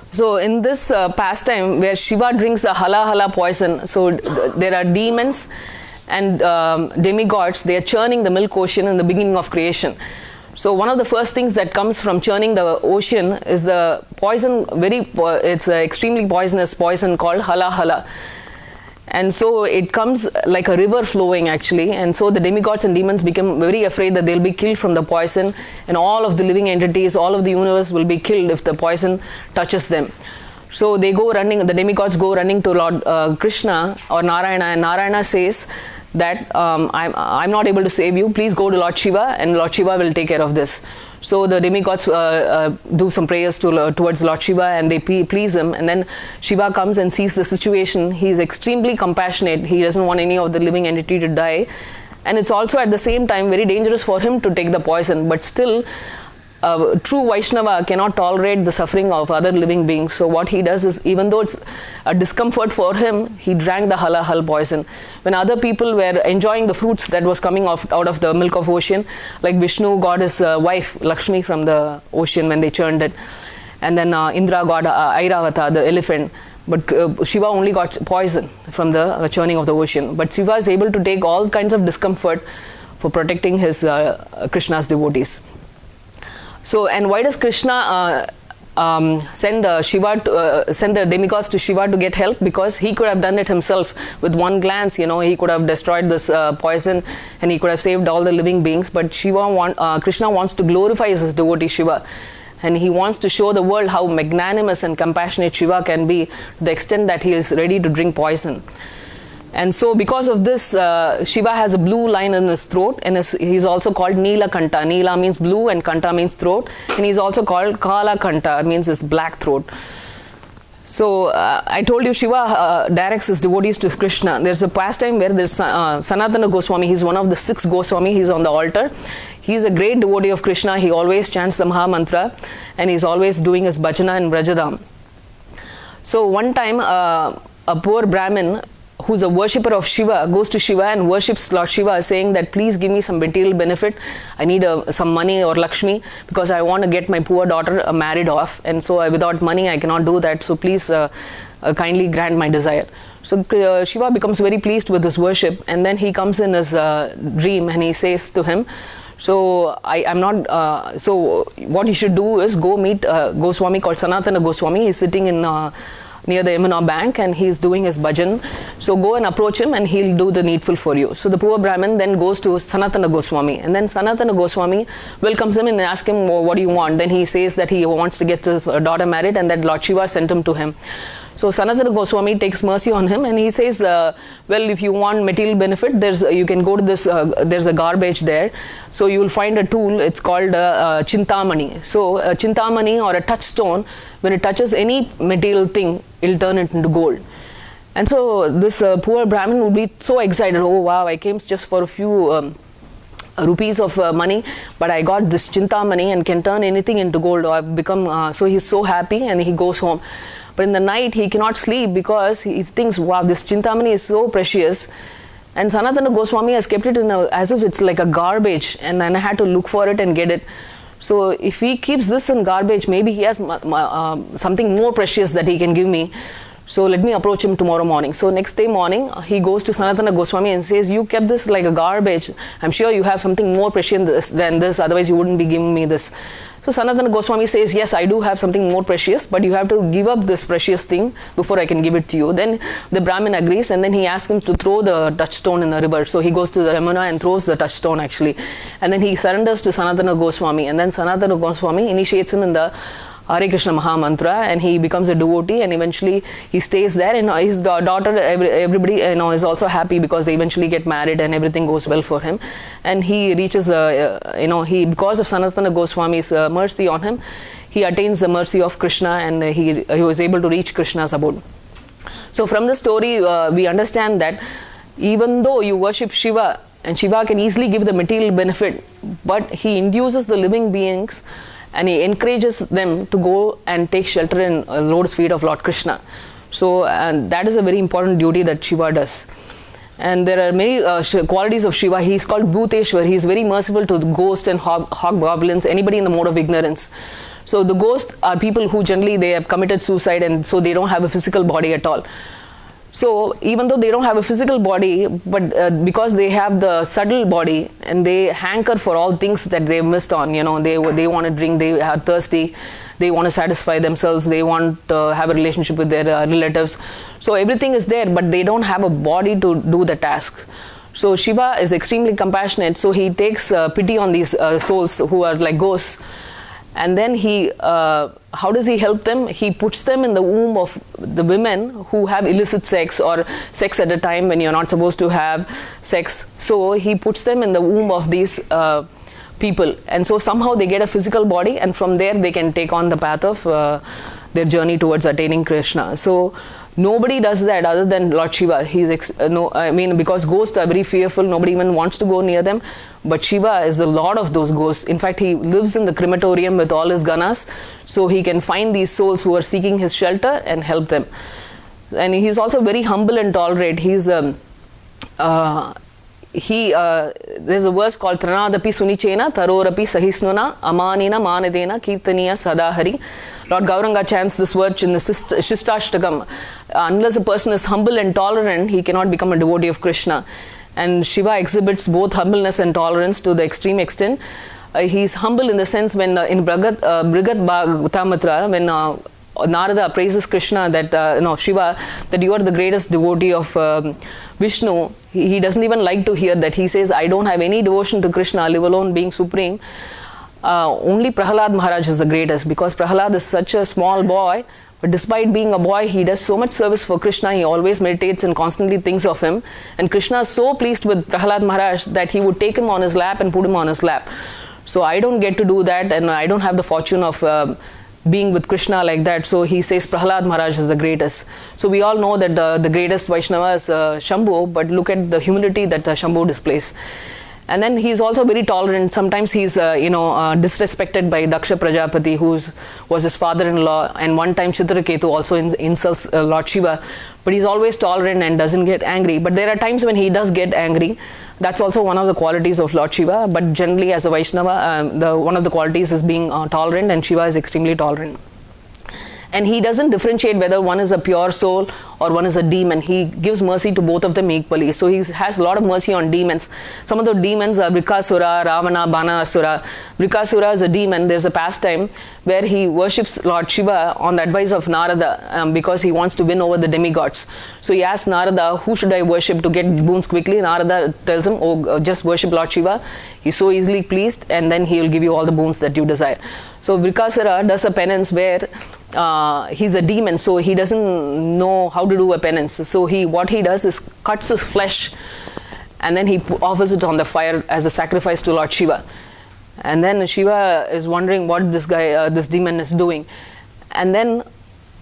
So in this pastime where Shiva drinks the hala poison, so there are demons and demigods, they are churning the milk ocean in the beginning of creation. So one of the first things that comes from churning the ocean is the poison, it's an extremely poisonous poison called hala hala. And so it comes like a river flowing actually, and so the demigods and demons become very afraid that they'll be killed from the poison, and all of the living entities, all of the universe will be killed if the poison touches them. So they go running, the demigods go running to Lord Krishna or Narayana, and Narayana says that I'm not able to save you, please go to Lord Shiva and Lord Shiva will take care of this. So the demigods do some prayers towards Lord Shiva and they please him, and then Shiva comes and sees the situation. He is extremely compassionate, he doesn't want any of the living entity to die, and it's also at the same time very dangerous for him to take the poison, but still true Vaishnava cannot tolerate the suffering of other living beings. So what he does is, even though it's a discomfort for him, he drank the hala hal poison. When other people were enjoying the fruits that was coming out of the milk of ocean, like Vishnu got his wife Lakshmi from the ocean when they churned it, and then Indra got Airavata, the elephant, but Shiva only got poison from the churning of the ocean. But Shiva is able to take all kinds of discomfort for protecting his Krishna's devotees. So, and why does Krishna send the demigods to Shiva to get help? Because he could have done it himself with one glance. You know, he could have destroyed this poison and he could have saved all the living beings. But Krishna wants to glorify his devotee Shiva, and he wants to show the world how magnanimous and compassionate Shiva can be, to the extent that he is ready to drink poison. And so because of this, Shiva has a blue line in his throat, and he's also called Neela Kanta. Neela means blue and Kanta means throat, and he's also called Kala Kanta, means his black throat. So I told you Shiva directs his devotees to Krishna. There's a pastime where there's Sanatana Goswami. He's one of the 6 Goswami. He's on the altar. He's a great devotee of Krishna. He always chants the Maha Mantra, and he's always doing his bhajana in Brajadam. So one time a poor Brahmin who's a worshipper of Shiva goes to Shiva and worships Lord Shiva, saying that please give me some material benefit. I need some money or Lakshmi, because I want to get my poor daughter married off, and so without money I cannot do that, so please kindly grant my desire. So Shiva becomes very pleased with his worship, and then he comes in his dream and he says to him, so so what you should do is go meet Goswami called Sanatana Goswami. He's sitting in near the Yamuna bank and he's doing his bhajan. So go and approach him and he'll do the needful for you. So the poor Brahmin then goes to Sanatana Goswami, and then Sanatana Goswami welcomes him and asks him, well, what do you want? Then he says that he wants to get his daughter married and that Lord Shiva sent him to him. So Sanatana Goswami takes mercy on him and he says, well, if you want material benefit, you can go to this, there's a garbage there. So you will find a tool, it's called Chintamani. So a Chintamani or a touchstone, when it touches any material thing, it'll turn it into gold. And so this poor Brahmin would be so excited, oh wow, I came just for a few rupees of money, but I got this Chintamani and can turn anything into gold. I've become, so he's so happy and he goes home. But in the night he cannot sleep because he thinks, wow, this Chintamani is so precious, and Sanatana Goswami has kept it in as if it's like a garbage, and then I had to look for it and get it. So if he keeps this in garbage, maybe he has something more precious that he can give me. So let me approach him tomorrow morning. So next day morning, he goes to Sanatana Goswami and says, you kept this like a garbage. I'm sure you have something more precious than this, otherwise you wouldn't be giving me this. So Sanatana Goswami says, yes, I do have something more precious, but you have to give up this precious thing before I can give it to you. Then the Brahmin agrees, and then he asks him to throw the touchstone in the river. So he goes to the Yamuna and throws the touchstone actually. And then he surrenders to Sanatana Goswami, and then Sanatana Goswami initiates him in the Hare Krishna Maha Mantra, and he becomes a devotee, and eventually he stays there, and his daughter, everybody is also happy because they eventually get married and everything goes well for him. And he reaches because of Sanatana Goswami's mercy on him, he attains the mercy of Krishna, and he was able to reach Krishna's abode. So from the story we understand that even though you worship Shiva, and Shiva can easily give the material benefit, but he induces the living beings and he encourages them to go and take shelter in Lord's feet of Lord Krishna. So that is a very important duty that Shiva does. And there are many qualities of Shiva. He is called Bhuteshwar. He is very merciful to the ghosts and hobgoblins, anybody in the mode of ignorance. So the ghosts are people who generally they have committed suicide, and so they don't have a physical body at all. So even though they don't have a physical body, but because they have the subtle body and they hanker for all things that they've missed on, they want to drink, they are thirsty, they want to satisfy themselves, they want to have a relationship with their relatives. So everything is there, but they don't have a body to do the tasks. So Shiva is extremely compassionate, so he takes pity on these souls who are like ghosts. And then he, how does he help them? He puts them in the womb of the women who have illicit sex or sex at a time when you're not supposed to have sex. So he puts them in the womb of these people. And so somehow they get a physical body, and from there they can take on the path of their journey towards attaining Krishna. So nobody does that other than Lord Shiva. Because ghosts are very fearful, nobody even wants to go near them. But Shiva is the lord of those ghosts. In fact, he lives in the crematorium with all his ganas, so he can find these souls who are seeking his shelter and help them. And he's also very humble and tolerant. There's a verse called Tranadapi Sunichena Tarorapi Sahisnuna Amanina Manadena Kirtaniya Sadahari. Lord Gauranga chants this verse in the Shistashtakam. Unless a person is humble and tolerant, he cannot become a devotee of Krishna. And Shiva exhibits both humbleness and tolerance to the extreme extent. He's humble in the sense when in Brigat Bhagavatamatra, when Narada praises Krishna that Shiva, that you are the greatest devotee of Vishnu, he doesn't even like to hear that. He says, I don't have any devotion to Krishna, live alone being supreme. Only Prahalad Maharaj is the greatest, because Prahalad is such a small boy, but despite being a boy, he does so much service for Krishna. He always meditates and constantly thinks of him. And Krishna is so pleased with Prahalad Maharaj that he would take him on his lap and put him on his lap. So I don't get to do that, and I don't have the fortune of being with Krishna like that. So he says Prahalad Maharaj is the greatest. So we all know that the greatest Vaishnava is Shambhu, but look at the humility that Shambhu displays. And then he's also very tolerant. Sometimes he's disrespected by Daksha Prajapati, who was his father-in-law, and one time Chitraketu also insults Lord Shiva. But he's always tolerant and doesn't get angry. But there are times when he does get angry. That's also one of the qualities of Lord Shiva. But generally, as a Vaishnava, one of the qualities is being tolerant, and Shiva is extremely tolerant. And he doesn't differentiate whether one is a pure soul or one is a demon. He gives mercy to both of them equally. So he has a lot of mercy on demons. Some of the demons are Vrikasura, Ravana, Banasura. Vrikasura is a demon. There's a pastime where he worships Lord Shiva on the advice of Narada because he wants to win over the demigods. So he asks Narada, who should I worship to get boons quickly? Narada tells him, just worship Lord Shiva. He's so easily pleased, and then he will give you all the boons that you desire. So Vrikasura does a penance where he's a demon, so he doesn't know how to do a penance. So what he does is cuts his flesh, and then he offers it on the fire as a sacrifice to Lord Shiva. And then Shiva is wondering what this demon is doing. And then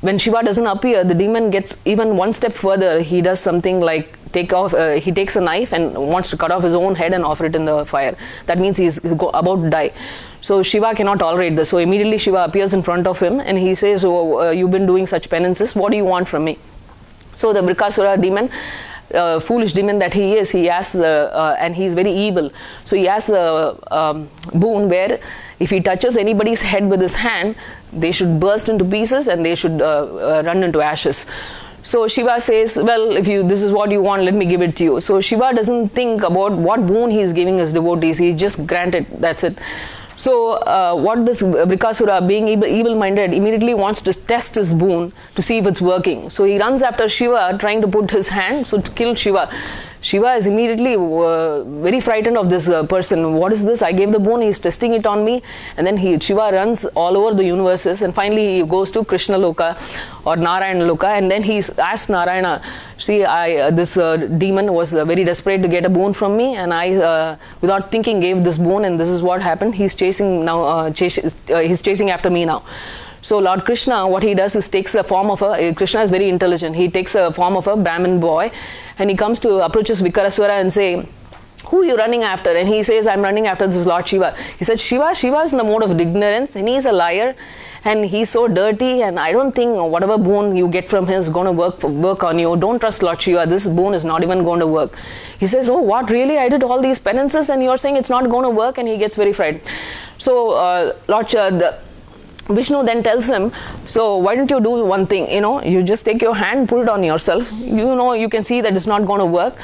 when Shiva doesn't appear, the demon gets even one step further. He does something like he takes a knife and wants to cut off his own head and offer it in the fire. That means he's about to die. So Shiva cannot tolerate this. So immediately Shiva appears in front of him and he says, you've been doing such penances. What do you want from me? So the Vrikasura demon, foolish demon that he is, he asks, and he's very evil. So he asks the boon where if he touches anybody's head with his hand, they should burst into pieces and they should run into ashes. So Shiva says, well, if this is what you want, let me give it to you. So Shiva doesn't think about what boon he is giving his devotees. He just granted, that's it. So what this Vrikasura, being evil-minded, immediately wants to test his boon to see if it's working. So he runs after Shiva, trying to put his hand to kill Shiva. Shiva is immediately very frightened of this person. What is this? I gave the boon, he's testing it on me. And then Shiva runs all over the universes, and finally he goes to Krishna Loka or Narayana Loka, and then he asks Narayana, see, this demon was very desperate to get a boon from me, and I, without thinking, gave this boon, and this is what happened. He's chasing after me now. So Lord Krishna, what he does is takes a form of Krishna is very intelligent. He takes a form of a Brahmin boy, and he comes to approaches Vikaraswara and say, who are you running after? And he says, I'm running after this Lord Shiva. He said, Shiva is in the mode of ignorance, and he's a liar, and he's so dirty, and I don't think whatever boon you get from him is going to work on you. Don't trust Lord Shiva. This boon is not even going to work. He says, oh, what, really? I did all these penances, and you're saying it's not going to work? And he gets very frightened. So Vishnu then tells him, so why don't you do one thing, you just take your hand, put it on yourself, you can see that it's not going to work,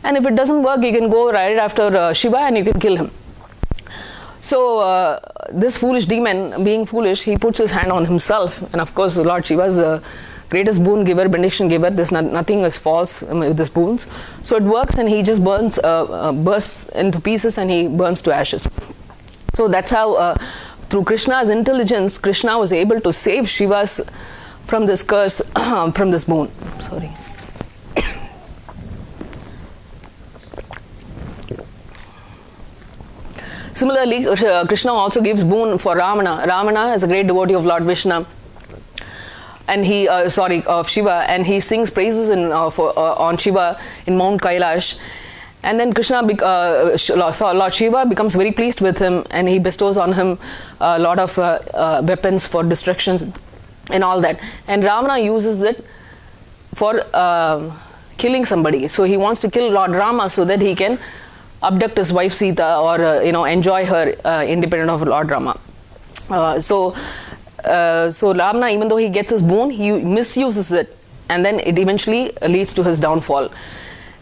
and if it doesn't work, you can go right after Shiva and you can kill him. So this foolish demon, being foolish, he puts his hand on himself, and of course Lord Shiva is the greatest boon giver, benediction giver. There's nothing is false with these boons. So it works, and he just bursts into pieces, and he burns to ashes. So that's how through Krishna's intelligence, Krishna was able to save Shiva's from this curse, from this boon. Sorry. Similarly, Krishna also gives boon for Ravana. Ravana is a great devotee of Lord Vishnu, and he, of Shiva, and he sings praises on Shiva in Mount Kailash. And then Krishna, Lord Shiva becomes very pleased with him, and he bestows on him a lot of weapons for destruction and all that. And Ravana uses it for killing somebody. So he wants to kill Lord Rama so that he can abduct his wife Sita, or enjoy her independent of Lord Rama. So Ravana, even though he gets his boon, he misuses it, and then it eventually leads to his downfall.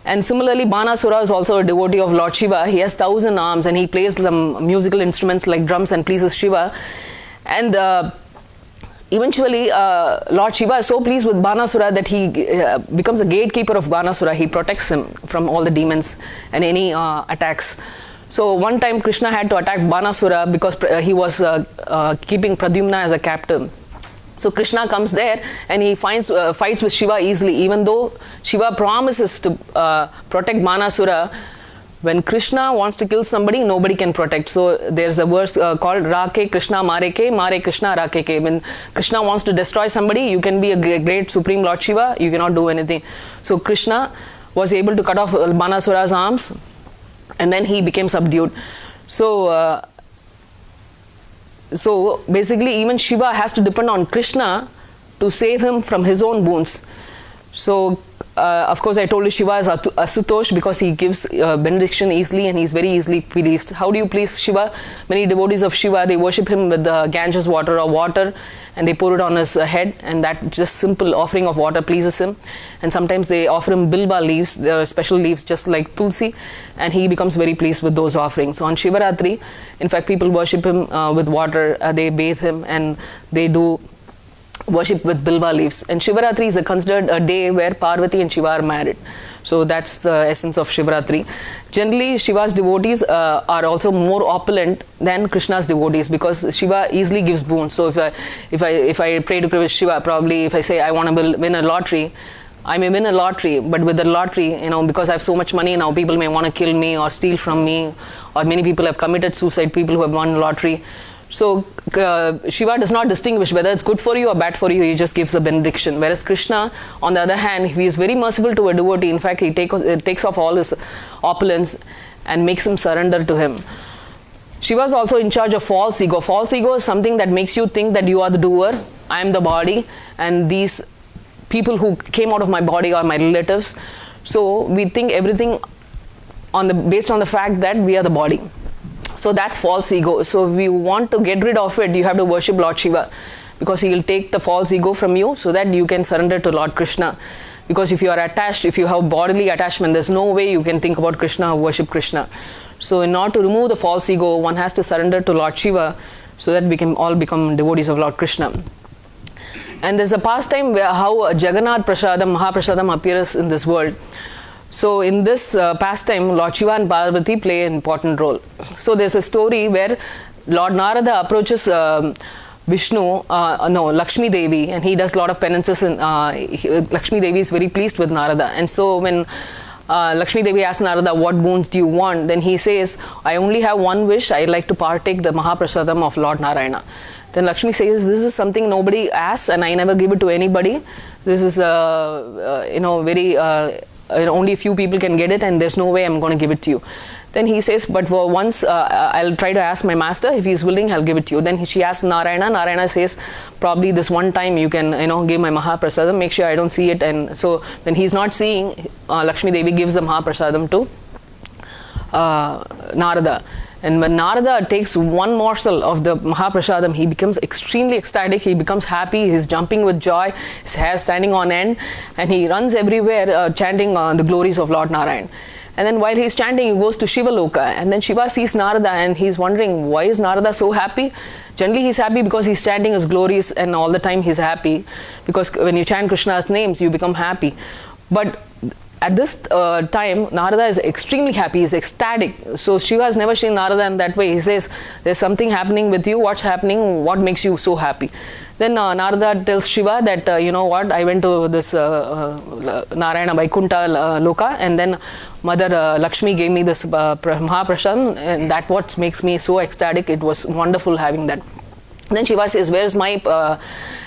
And similarly, Banasura is also a devotee of Lord Shiva. He has 1,000 arms, and he plays some musical instruments like drums and pleases Shiva. And eventually, Lord Shiva is so pleased with Banasura that he becomes a gatekeeper of Banasura. He protects him from all the demons and any attacks. So one time Krishna had to attack Banasura because he was keeping Pradyumna as a captive. So Krishna comes there, and he fights with Shiva easily, even though Shiva promises to protect Banasura. When Krishna wants to kill somebody, nobody can protect. So there's a verse called Rake Krishna Mare Krishna Rake. When Krishna wants to destroy somebody, you can be a great supreme Lord Shiva, you cannot do anything. So Krishna was able to cut off Banasura's arms, and then he became subdued. So basically, even Shiva has to depend on Krishna to save him from his own wounds. So of course, I told you Shiva is Asutosh because he gives benediction easily, and he's very easily pleased. How do you please Shiva? Many devotees of Shiva, they worship him with the Ganges water or water, and they pour it on his head, and that just simple offering of water pleases him. And sometimes they offer him bilva leaves, there are special leaves just like tulsi, and he becomes very pleased with those offerings. So on Shiva Ratri, in fact, people worship him with water, they bathe him, and they do worship with bilva leaves. And Shivaratri is considered a day where Parvati and Shiva are married. So that's the essence of Shivaratri. Generally, Shiva's devotees are also more opulent than Krishna's devotees, because Shiva easily gives boons. So if I pray to Shiva, probably if I say I want to win a lottery, I may win a lottery, but with the lottery, because I have so much money now, people may want to kill me or steal from me, or many people have committed suicide, people who have won lottery. So Shiva does not distinguish whether it's good for you or bad for you, he just gives a benediction. Whereas Krishna, on the other hand, he is very merciful to a devotee. In fact, he takes off all his opulence and makes him surrender to him. Shiva is also in charge of false ego. False ego is something that makes you think that you are the doer, I am the body, and these people who came out of my body are my relatives. So we think everything based on the fact that we are the body. So that's false ego. So if you want to get rid of it, you have to worship Lord Shiva, because he will take the false ego from you so that you can surrender to Lord Krishna. Because if you are attached, if you have bodily attachment, there's no way you can think about Krishna or worship Krishna. So in order to remove the false ego, one has to surrender to Lord Shiva so that we can all become devotees of Lord Krishna. And there's a pastime where how Jagannath Prasadam, Mahaprasadam appears in this world. So in this pastime, Lord Shiva and Parvati play an important role. So there's a story where Lord Narada approaches Lakshmi Devi, and he does a lot of penances, and Lakshmi Devi is very pleased with Narada. And so when Lakshmi Devi asks Narada, what boons do you want? Then he says, I only have one wish, I'd like to partake the Mahaprasadam of Lord Narayana. Then Lakshmi says, this is something nobody asks, and I never give it to anybody. This is very... only a few people can get it, and there's no way I'm going to give it to you. Then he says, but for once I'll try to ask my master, if he's willing, I'll give it to you. Then she asks Narayana. Narayana says, probably this one time you can give my Mahaprasadam, make sure I don't see it. And so when he's not seeing, Lakshmi Devi gives the Mahaprasadam to Narada. And when Narada takes one morsel of the Mahaprasadam, he becomes extremely ecstatic, he becomes happy, he's jumping with joy, his hair standing on end, and he runs everywhere chanting the glories of Lord Narayan. And then while he's chanting, he goes to Shiva Loka, and then Shiva sees Narada and he's wondering, why is Narada so happy? Generally he's happy because he's chanting his glories, and all the time he's happy, because when you chant Krishna's names, you become happy. But at this time, Narada is extremely happy, he's ecstatic. So Shiva has never seen Narada in that way. He says, there's something happening with you, what's happening, what makes you so happy? Then Narada tells Shiva that, you know what, I went to this Narayana Vaikuntha Loka, and then Mother Lakshmi gave me this Mahaprasad, and that what makes me so ecstatic. It was wonderful having that. Then Shiva says, where is my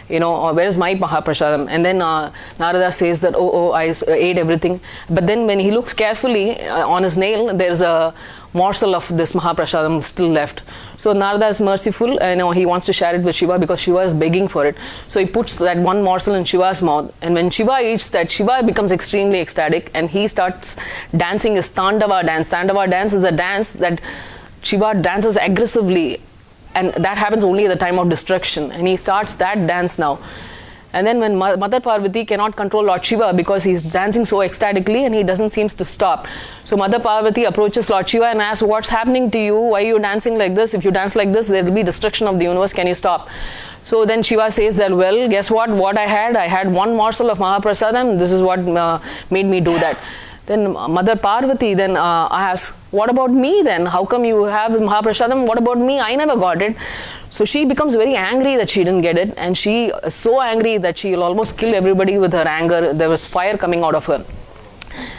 where is my Mahaprasadam? And then Narada says that, I ate everything. But then when he looks carefully on his nail, there's a morsel of this Mahaprasadam still left. So Narada is merciful, he wants to share it with Shiva because Shiva is begging for it. So he puts that one morsel in Shiva's mouth, and when Shiva eats that, Shiva becomes extremely ecstatic, and he starts dancing his Tandava dance. Tandava dance is a dance that Shiva dances aggressively, and that happens only at the time of destruction, and he starts that dance now. And then when Mother Parvati cannot control Lord Shiva because he's dancing so ecstatically and he doesn't seem to stop. So Mother Parvati approaches Lord Shiva and asks, what's happening to you? Why are you dancing like this? If you dance like this, there will be destruction of the universe. Can you stop? So then Shiva says that, well, guess what? What I had one morsel of Mahaprasadam. This is what made me do that. Then Mother Parvati then asks, what about me then? How come you have Mahaprasadam? What about me? I never got it. So she becomes very angry that she didn't get it, and she is so angry that she will almost kill everybody with her anger. There was fire coming out of her.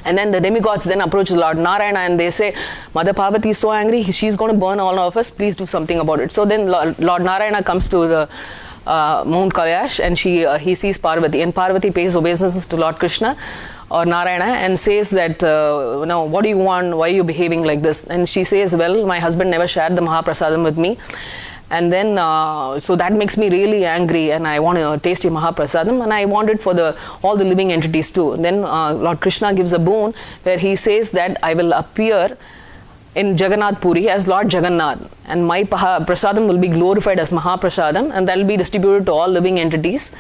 And then the demigods then approach Lord Narayana and they say, Mother Parvati is so angry, she's going to burn all of us, please do something about it. So then Lord Narayana comes to the Mount Kailash, and he sees Parvati, and Parvati pays obeisance to Lord Krishna or Narayana and says that, what do you want, why are you behaving like this? And she says, well, my husband never shared the Mahaprasadam with me. And then, so that makes me really angry, and I want to taste your Mahaprasadam, and I want it for all the living entities too. Then Lord Krishna gives a boon where he says that I will appear in Jagannath Puri as Lord Jagannath, and my Prasadam will be glorified as Mahaprasadam, and that will be distributed to all living entities.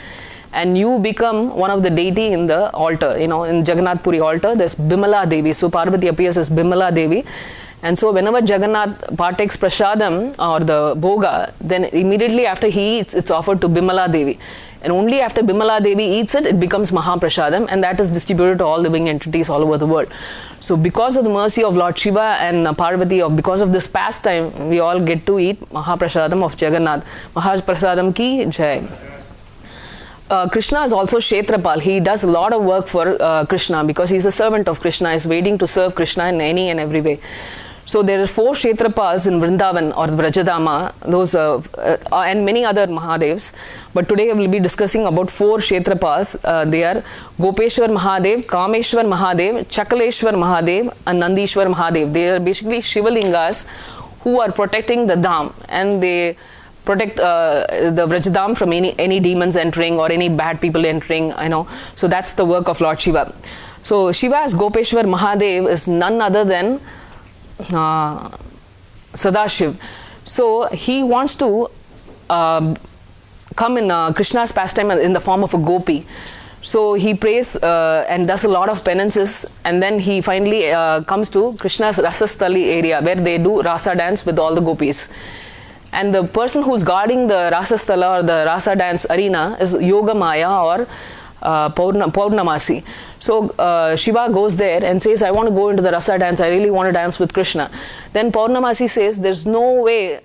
And you become one of the deity in the altar, in Jagannath Puri altar, there's Bimala Devi. So Parvati appears as Bimala Devi. And so whenever Jagannath partakes prasadam or the bhoga, then immediately after he eats, it's offered to Bimala Devi. And only after Bimala Devi eats it, it becomes Mahaprasadam, and that is distributed to all living entities all over the world. So because of the mercy of Lord Shiva and Parvati, or because of this pastime, we all get to eat Mahaprasadam of Jagannath. Mahaprasadam ki jai. Krishna is also Kshetrapal. He does a lot of work for Krishna because he's a servant of Krishna. He's waiting to serve Krishna in any and every way. So there are 4 Kshetrapals in Vrindavan or Vrajadama, those and many other Mahadevs. But today we will be discussing about 4 Kshetrapals. They are Gopeshwar Mahadev, Kameshwar Mahadev, Chakaleshwar Mahadev, and Nandishwar Mahadev. They are basically Shivalingas who are protecting the Dham, and they protect the Vrajadam from any demons entering or any bad people entering, So that's the work of Lord Shiva. So Shiva as Gopeshwar Mahadev is none other than Sadashiv. So he wants to come in Krishna's pastime in the form of a gopi. So he prays and does a lot of penances, and then he finally comes to Krishna's Rasasthali area where they do Rasa dance with all the gopis. And the person who's guarding the Rasasthala or the Rasa dance arena is Yoga Maya or Purnamasi. So Shiva goes there and says, I want to go into the Rasa dance, I really want to dance with Krishna. Then Purnamasi says, there's no way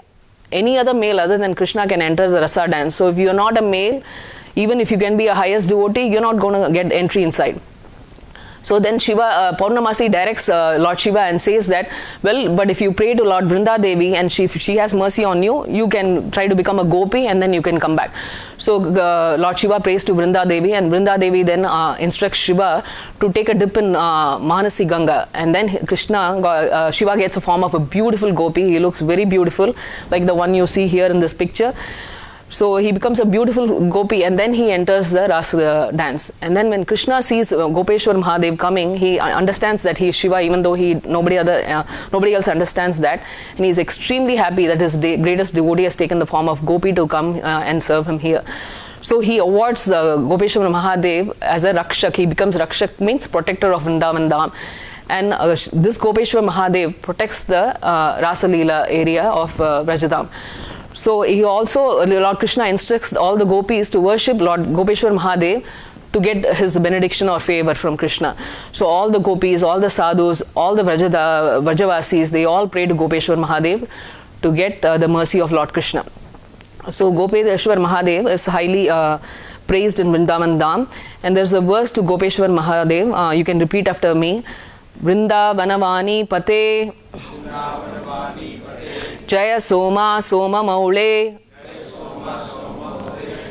any other male other than Krishna can enter the Rasa dance. So if you're not a male, even if you can be a highest devotee, you're not going to get entry inside. So then Shiva, Purnamasi directs Lord Shiva and says that, well, but if you pray to Lord Vrinda Devi and she has mercy on you, you can try to become a gopi and then you can come back. So Lord Shiva prays to Vrinda Devi, and Vrinda Devi then instructs Shiva to take a dip in Manasi Ganga, and then Shiva gets a form of a beautiful gopi. He looks very beautiful, like the one you see here in this picture. So he becomes a beautiful gopi, and then he enters the Rasa dance. And then when Krishna sees Gopeshwar Mahadev coming, he understands that he is Shiva, even though nobody else understands that. And he is extremely happy that his greatest devotee has taken the form of Gopi to come and serve him here. So he awards Gopeshwar Mahadev as a Rakshak. He becomes Rakshak, means protector of Vrindavan Dham. And this Gopeshwar Mahadev protects the Rasa Leela area of Vrajadham. So he also, Lord Krishna instructs all the gopis to worship Lord Gopeshwar Mahadev to get his benediction or favor from Krishna. So all the gopis, all the sadhus, all the Vrajavasis, they all pray to Gopeshwar Mahadev to get the mercy of Lord Krishna. So Gopeshwar Mahadev is highly praised in Vrindavan Dham. And there's a verse to Gopeshwar Mahadev, you can repeat after me. Vrindavanavani Pate Jaya Soma Soma Maule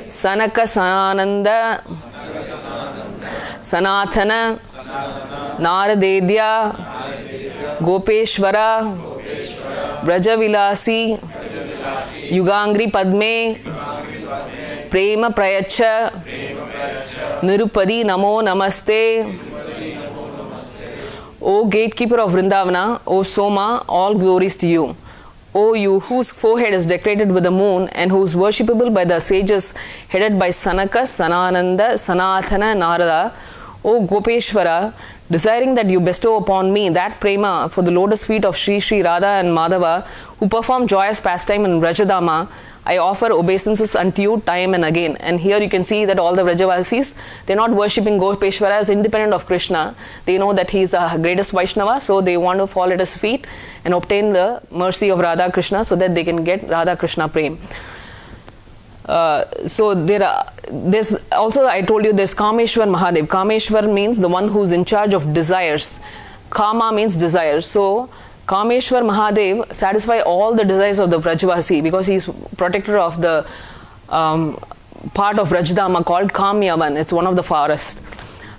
Sanaka Sananda Sanatana Naradedya Gopeshwara Brajavilasi Yugangri Padme Prema Prayacha Nirupadi Namo Namaste. O gatekeeper of Vrindavana, O Soma, all glories to you. O you whose forehead is decorated with the moon and who is worshipable by the sages headed by Sanaka, Sanananda, Sanatana, Narada, O Gopeshwara, desiring that you bestow upon me that prema for the lotus feet of Sri Sri Radha and Madhava, who perform joyous pastime in Vrajadhama, I offer obeisances unto you time and again. And here you can see that all the Vrajavasis, they're not worshipping Gopeshwara as independent of Krishna. They know that he is the greatest Vaishnava, so they want to fall at his feet and obtain the mercy of Radha Krishna so that they can get Radha Krishna Prem. So there's also, I told you, there's Kameshwar Mahadev. Kameshwar means the one who's in charge of desires. Kama means desire. So Kameshwar Mahadev satisfy all the desires of the Vrajavasi because he is protector of the part of Vrajadhama called Kamyavan. It's one of the forest.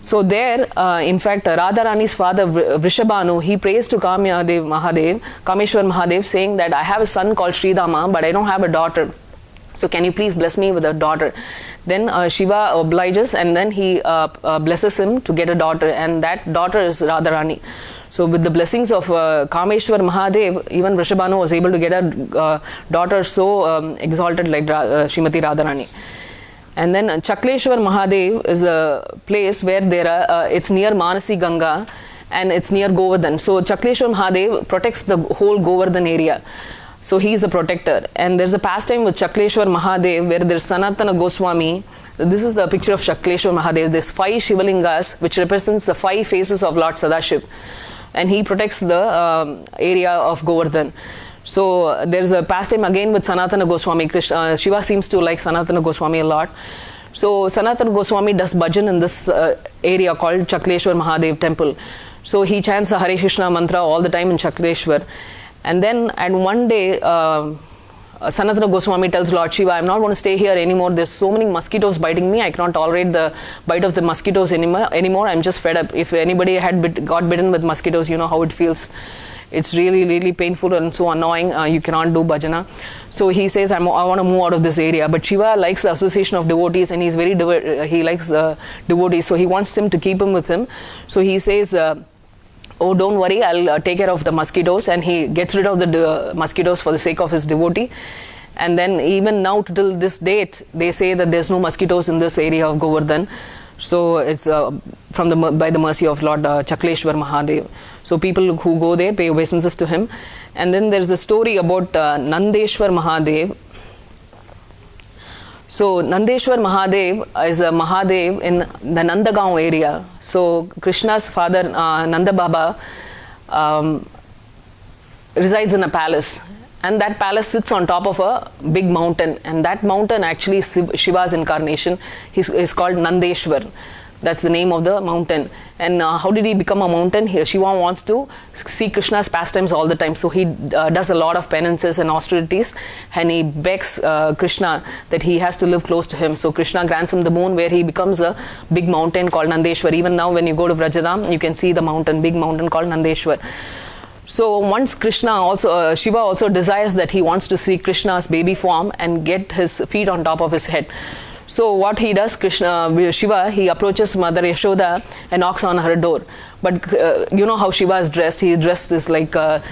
So there, in fact, Radharani's father Vrishabhanu, he prays to Kameshwar Mahadev, saying that I have a son called Sridhama, but I don't have a daughter. So can you please bless me with a daughter? Then Shiva obliges, and then he blesses him to get a daughter, and that daughter is Radharani. So with the blessings of Kameshwar Mahadev, even Vrishabhanu was able to get a daughter so exalted like Srimati Radharani. And then Chakleshwar Mahadev is a place where it's near Manasi Ganga and it's near Govardhan. So Chakleshwar Mahadev protects the whole Govardhan area. So he is a protector. And there's a pastime with Chakleshwar Mahadev where there's Sanatana Goswami. This is the picture of Chakleshwar Mahadev. There's 5 Shivalingas which represents the 5 faces of Lord Sadashiv. And he protects the area of Govardhan. So there's a pastime again with Sanatana Goswami. Shiva seems to like Sanatana Goswami a lot. So Sanatana Goswami does bhajan in this area called Chakleshwar Mahadev temple. So he chants the Hare Krishna mantra all the time in Chakleshwar. And then one day, Sanatana Goswami tells Lord Shiva, I'm not going to stay here anymore. There's so many mosquitoes biting me. I cannot tolerate the bite of the mosquitoes anymore. I'm just fed up. If anybody got bitten with mosquitoes, you know how it feels. It's really, really painful and so annoying. You cannot do bhajana. So he says, I want to move out of this area. But Shiva likes the association of devotees, and he's he likes devotees. So he wants him to keep him with him. So he says, oh, don't worry, I'll take care of the mosquitoes. And he gets rid of the mosquitoes for the sake of his devotee. And then even now till this date, they say that there's no mosquitoes in this area of Govardhan. So it's by the mercy of Lord Chakleshwar Mahadev. So people who go there pay obeisances to him. And then there's the story about Nandeshwar Mahadev. So Nandeshwar Mahadev is a Mahadev in the Nandagaon area. So Krishna's father Nanda Baba resides in a palace, and that palace sits on top of a big mountain, and that mountain actually is Shiva's incarnation. He's called Nandeshwar. That's the name of the mountain. And how did he become a mountain? Shiva wants to see Krishna's pastimes all the time. So he does a lot of penances and austerities, and he begs Krishna that he has to live close to him. So Krishna grants him the moon, where he becomes a big mountain called Nandeshwar. Even now when you go to Vrajadham, you can see the mountain, big mountain called Nandeshwar. So once Krishna also, Shiva also desires that he wants to see Krishna's baby form and get his feet on top of his head. So what he does, Shiva, he approaches Mother Yashoda and knocks on her door. But you know how Shiva is dressed. He is dressed this like a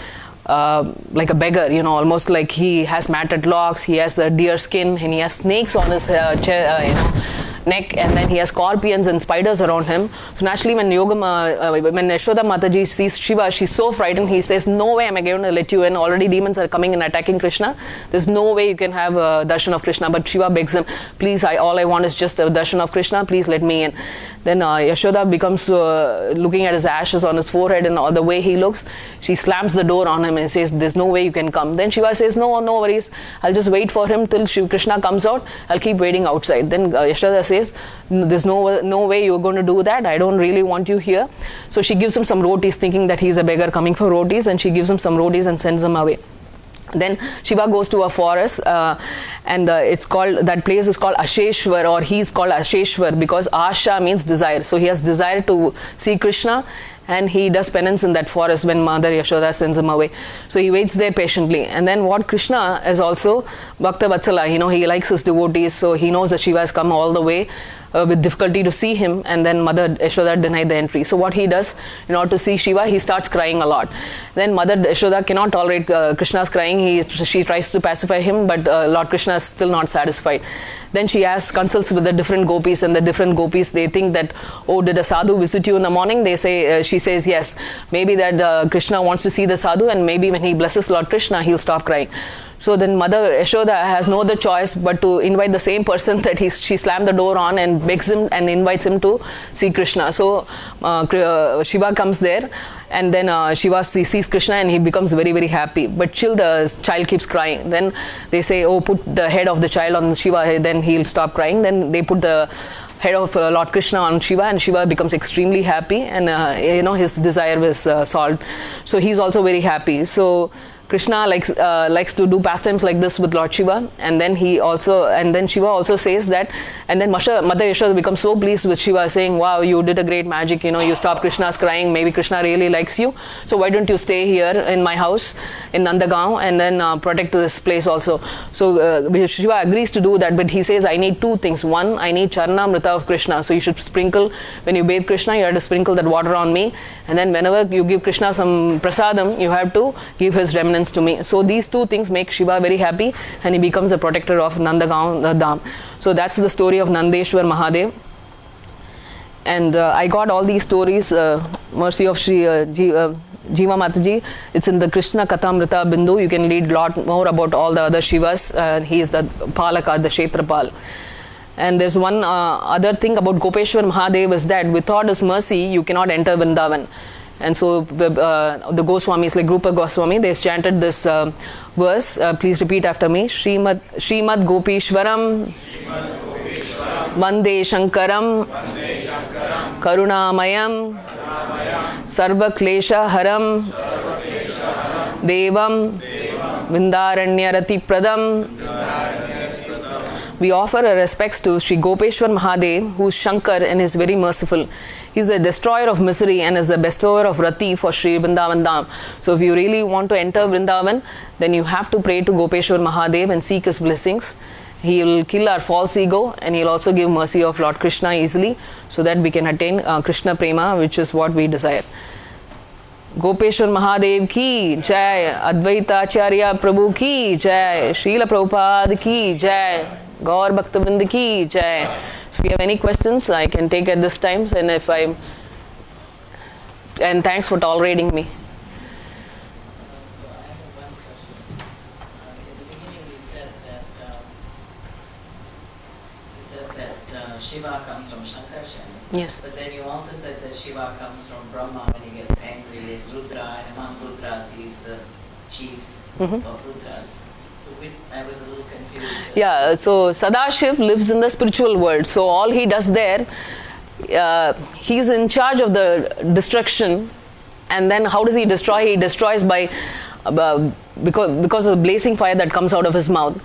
beggar, you know, almost like he has matted locks, he has a deer skin, and he has snakes on his neck, and then he has scorpions and spiders around him. So naturally, when Yashoda Mataji sees Shiva, she's so frightened. He says, "No way am I going to let you in. Already demons are coming and attacking Krishna. There's no way you can have a darshan of Krishna." But Shiva begs him, "Please, all I want is just a darshan of Krishna. Please let me in." Then Yashoda becomes looking at his ashes on his forehead and all the way he looks. She slams the door on him and says, "There's no way you can come." Then Shiva says, "No worries. I'll just wait for him till Krishna comes out. I'll keep waiting outside." Then Yashoda says, "There's no way you're going to do that. I don't really want you here." So she gives him some rotis, thinking that he's a beggar coming for rotis, and she gives him some rotis and sends him away. Then Shiva goes to a forest, and that place is called Asheshwar, or he's called Asheshwar because Asha means desire. So he has desire to see Krishna, and he does penance in that forest when Mother Yashoda sends him away. So he waits there patiently. And then what Krishna is also Bhakta Vatsala, you know, he likes his devotees, so he knows that Shiva has come all the way with difficulty to see him, and then Mother Yashoda denied the entry. So what he does in order to see Shiva, he starts crying a lot. Then Mother Yashoda cannot tolerate Krishna's crying. She tries to pacify him, but Lord Krishna is still not satisfied. Then she consults with the different gopis, and the different gopis, they think that, "Oh, did a sadhu visit you in the morning?" They say, she says, "Yes." Maybe that Krishna wants to see the sadhu, and maybe when he blesses Lord Krishna, he'll stop crying. So then Mother Yashoda has no other choice but to invite the same person that she slammed the door on, and begs him and invites him to see Krishna. So Shiva comes there, and then Shiva sees Krishna, and he becomes very, very happy. But still the child keeps crying. Then they say, "Oh, put the head of the child on Shiva, then he'll stop crying." Then they put the head of Lord Krishna on Shiva, and Shiva becomes extremely happy, and his desire was solved. So he's also very happy. So Krishna likes to do pastimes like this with Lord Shiva, and then Shiva also says that, and then Mother Yashoda becomes so pleased with Shiva, saying, "Wow, you did a great magic, you stopped Krishna's crying, maybe Krishna really likes you, so why don't you stay here in my house in Nandagaon and then protect this place also." So Shiva agrees to do that, but he says, "I need two things. One, I need Charanamrita of Krishna, so you should sprinkle, when you bathe Krishna, you have to sprinkle that water on me, and then whenever you give Krishna some prasadam, you have to give his remnants to me." So these two things make Shiva very happy, and he becomes a protector of Nandagaon Dham. So that's the story of Nandeshwar Mahadev. And I got all these stories, mercy of Shri Jiva Mataji. It's in the Krishna Kathamrita Bindu. You can read a lot more about all the other Shivas. He is the Palaka, the Kshetrapal. And there's one other thing about Gopeshwar Mahadev is that without his mercy, you cannot enter Vrindavan. And so the Goswamis, like Grupa Goswami, they chanted this verse. Please repeat after me. Srimad Gopeshwaram Vande Shankaram Karunamayam Sarva Klesha Haram Devam Vindaranyarati Pradam. We offer our respects to Sri Gopeshwar Mahadev, who is Shankar and is very merciful. He is the destroyer of misery and is the bestower of Rati for Sri Vrindavan Dham. So if you really want to enter Vrindavan, then you have to pray to Gopeshwar Mahadev and seek his blessings. He will kill our false ego, and he will also give mercy of Lord Krishna easily, so that we can attain Krishna Prema, which is what we desire. Gopeshwar Mahadev ki jai, Advaita Acharya Prabhu ki jai, Srila Prabhupada ki jai, Gaur Bhaktavind ki jai. So if you have any questions, I can take at this time, and thanks for tolerating me. So I have one question. In the beginning you said that Shiva comes from Shankarshan. Yes. But then you also said that Shiva comes from Brahma when he gets angry. He's Rudra, and among Rudras he's the chief of Rudras. I was a little confused. Yeah, so Sadashiv lives in the spiritual world. So all he does there, he's in charge of the destruction. And then how does he destroy? He destroys by because of the blazing fire that comes out of his mouth.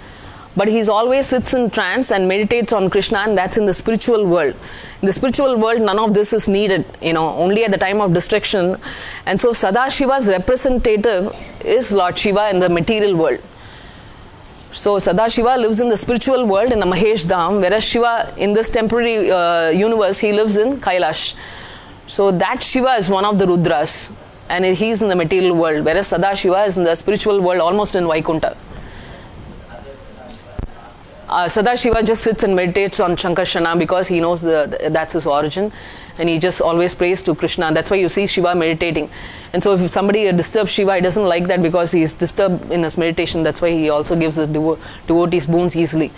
But he always sits in trance and meditates on Krishna, and that's in the spiritual world. In the spiritual world, none of this is needed, only at the time of destruction. And so Sadashiva's representative is Lord Shiva in the material world. So Sadashiva lives in the spiritual world in the Mahesh Dham, whereas Shiva in this temporary universe, he lives in Kailash. So that Shiva is one of the Rudras, and he's in the material world, whereas Sadashiva is in the spiritual world, almost in Vaikuntha. Sadashiva just sits and meditates on Shankarshana because he knows that's his origin, and he just always prays to Krishna. That's why you see Shiva meditating. And so if somebody disturbs Shiva, he doesn't like that because he is disturbed in his meditation. That's why he also gives his devotees boons easily.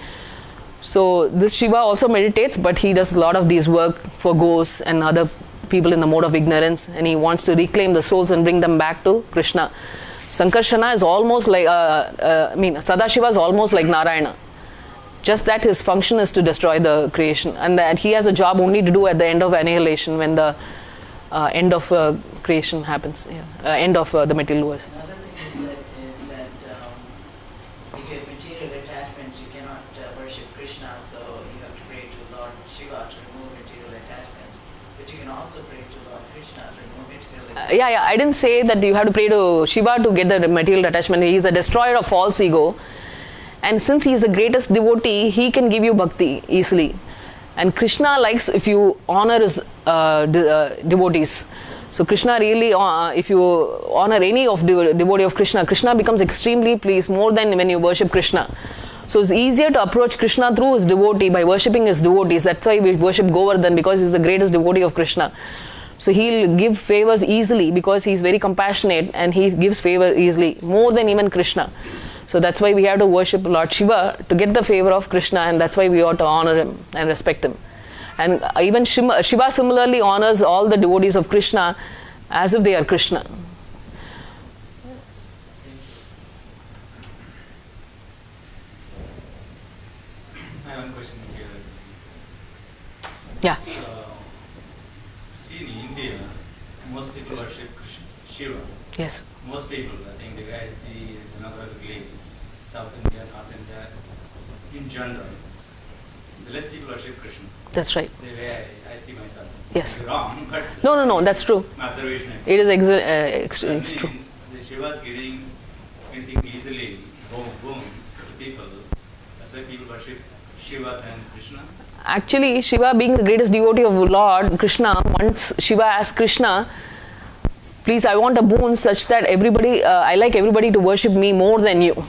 So this Shiva also meditates, but he does a lot of these work for ghosts and other people in the mode of ignorance, and he wants to reclaim the souls and bring them back to Krishna. Sankarsana is almost like, Sadashiva is almost like Narayana. Just that his function is to destroy the creation, and that he has a job only to do at the end of annihilation, when the end of creation happens, end of the material world. Another thing is that if you have material attachments, you cannot worship Krishna, so you have to pray to Lord Shiva to remove material attachments. But you can also pray to Lord Krishna to remove material attachments. I didn't say that you have to pray to Shiva to get the material attachment. He is the destroyer of false ego. And since he is the greatest devotee, he can give you bhakti easily. And Krishna likes if you honor his devotees. So Krishna really, if you honor any of devotee of Krishna, Krishna becomes extremely pleased, more than when you worship Krishna. So it's easier to approach Krishna through his devotee, by worshipping his devotees. That's why we worship Govardhan, because he's the greatest devotee of Krishna. So he'll give favors easily because he's very compassionate, and he gives favor easily, more than even Krishna. So that's why we have to worship Lord Shiva to get the favor of Krishna, and that's why we ought to honor him and respect him. And even Shiva similarly honors all the devotees of Krishna as if they are Krishna. I have one question here. Yeah. See, in India, most people worship Shiva. Yes. Most people, I think the guys see demographically, South India, North India, in general, the less people worship Krishna. That's right. The way I see myself. Yes. It's wrong, but No, that's true. my observation. It is it's true. The Shiva giving anything easily, boons to people. That's why people worship Shiva and Krishna. Actually, Shiva, being the greatest devotee of Lord Krishna, once Shiva asked Krishna, please, I want a boon such that I like everybody to worship me more than you.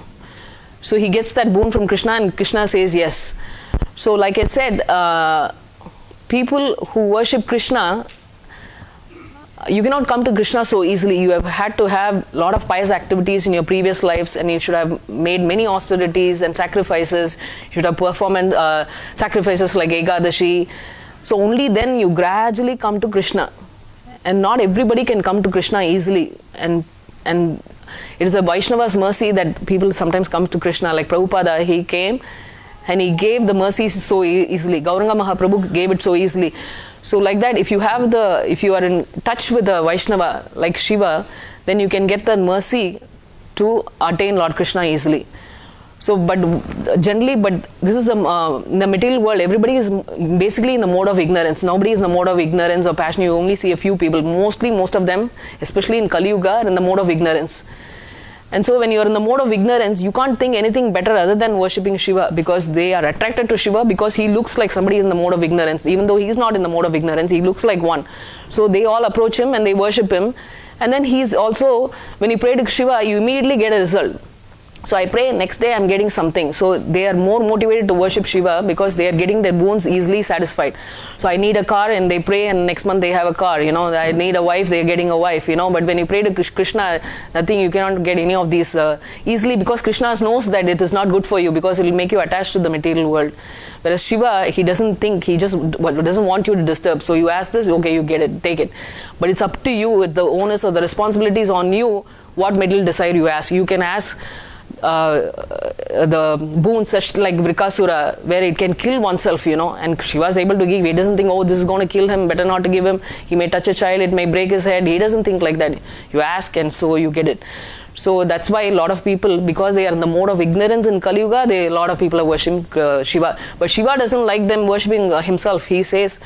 So he gets that boon from Krishna, and Krishna says yes. So like I said, people who worship Krishna, you cannot come to Krishna so easily. You have had to have a lot of pious activities in your previous lives, and you should have made many austerities and sacrifices. You should have performed sacrifices like Ekadashi. So only then you gradually come to Krishna. And not everybody can come to Krishna easily. And it is a Vaishnava's mercy that people sometimes come to Krishna. Like Prabhupada, he came and he gave the mercy so easily. Gauranga Mahaprabhu gave it so easily. So like that, if you are in touch with the Vaishnava like Shiva, then you can get the mercy to attain Lord Krishna easily. So, but this is in the material world, everybody is basically in the mode of ignorance. Nobody is in the mode of ignorance or passion. You only see a few people. Most of them, especially in Kali Yuga, are in the mode of ignorance. And so when you are in the mode of ignorance, you can't think anything better other than worshipping Shiva, because they are attracted to Shiva because he looks like somebody in the mode of ignorance. Even though he is not in the mode of ignorance, he looks like one. So they all approach him and they worship him. And then he's also, when you pray to Shiva, you immediately get a result. So I pray, next day I'm getting something. So they are more motivated to worship Shiva because they are getting their boons easily satisfied. So I need a car, and they pray, and next month they have a car. I need a wife, they are getting a wife. But when you pray to Krishna, nothing, you cannot get any of these easily, because Krishna knows that it is not good for you, because it will make you attached to the material world. Whereas Shiva, he doesn't think, he just doesn't want you to disturb. So you ask this, okay, you get it, take it. But it's up to you, the onus or the responsibility is on you, what material desire you ask. You can ask the boons such like Vrikasura, where it can kill oneself, and Shiva is able to give. He doesn't think, oh, this is going to kill him, better not to give him. He may touch a child, it may break his head. He doesn't think like that. You ask, and so you get it. So that's why a lot of people, because they are in the mode of ignorance in Kali Yuga, a lot of people are worshipping Shiva. But Shiva doesn't like them worshipping himself. He says,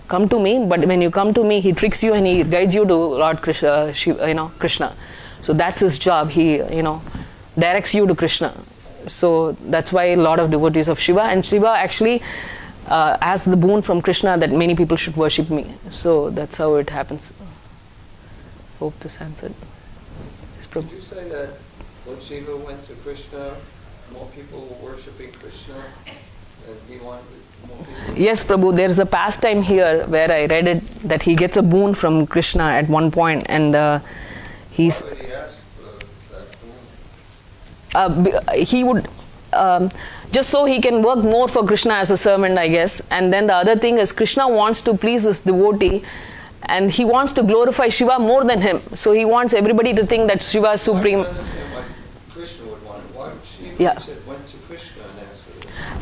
come to me, but when you come to me, he tricks you and he guides you to Lord Krishna, Krishna. So that's his job. He, directs you to Krishna. So that's why a lot of devotees of Shiva, and Shiva actually has the boon from Krishna that many people should worship me. So that's how it happens. Hope this answered. Did you say that when Shiva went to Krishna, more people were worshipping Krishna and he wanted more people? Yes, Prabhu, there is a pastime here where I read it that he gets a boon from Krishna at one point, and he's. Why would he ask for that boon? He would just so he can work more for Krishna as a servant, I guess. And then the other thing is Krishna wants to please his devotee, and he wants to glorify Shiva more than him. So he wants everybody to think that Shiva is supreme. I don't understand why Krishna would want it. Why would Shiva went to Krishna and asked for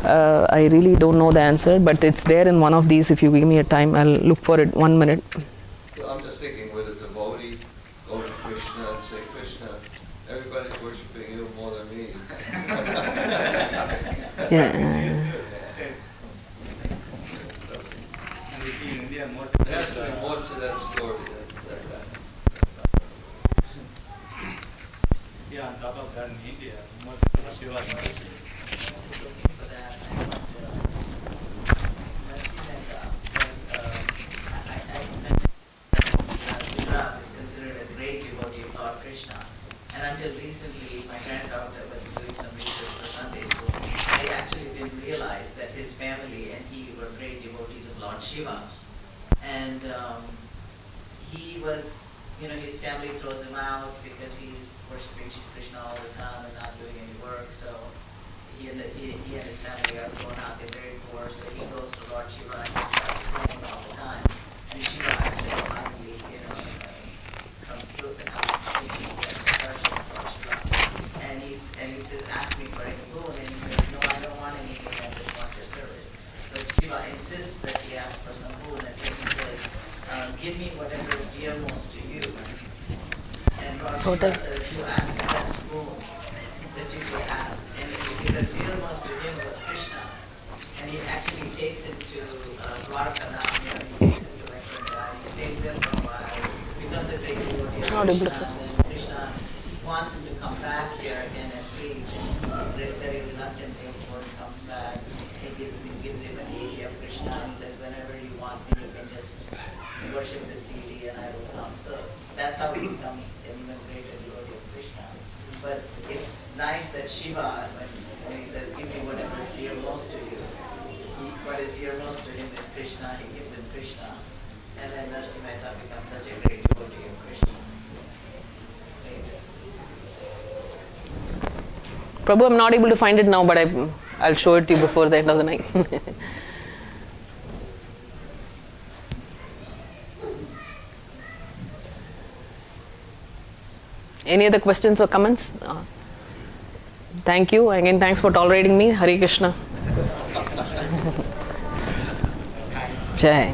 it? I really don't know the answer, but it's there in one of these. If you give me a time, I'll look for it. 1 minute. Well, I'm just thinking, would a devotee go to Krishna and say, Krishna, everybody's worshipping you more than me. Yeah. There has to be more to that story than that. Yeah, on top of that, in India, more Shiva for that. Shiva is considered a great devotee of Lord Krishna. And until recently, my granddaughter was doing some research for Sunday school. I actually didn't realize that his family and he were great devotees of Lord Shiva. And he was, his family throws him out because he's worshiping Krishna all the time and not doing any work. So he and his family are thrown out. They're very poor. So he goes to Lord Shiva and he starts praying all the time. And Shiva actually finally, comes through the house speaking of Lord Shiva. And he says, ask me for any boon. And he says, no, I don't want anything. I just want your service. But Shiva insists that he asks for some boon, and he says, give me whatever is dearmost to you. And Lord Shiva says, you ask the best boon that you could ask. And because dearmost to him was Krishna. And he actually takes him to Dwarka now, he stays there for a while, becomes a great devotee of Krishna, and then Krishna wants him to come back here again and preach, and very reluctantly, of course, comes back. He gives him a deity of Krishna, and he says, whenever you want me, you can just worship this deity and I will come. So that's how he becomes an even greater devotee of Krishna. But it's nice that Shiva, when he says, give me whatever is dearmost to you, what is dearmost to him is Krishna, he gives him Krishna. And then Narasimha Mehta becomes such a great devotee of Krishna. Prabhu, I'm not able to find it now, but I'll show it to you before the end of the night. Any other questions or comments? Thank you. Again, thanks for tolerating me. Hare Krishna. Jai.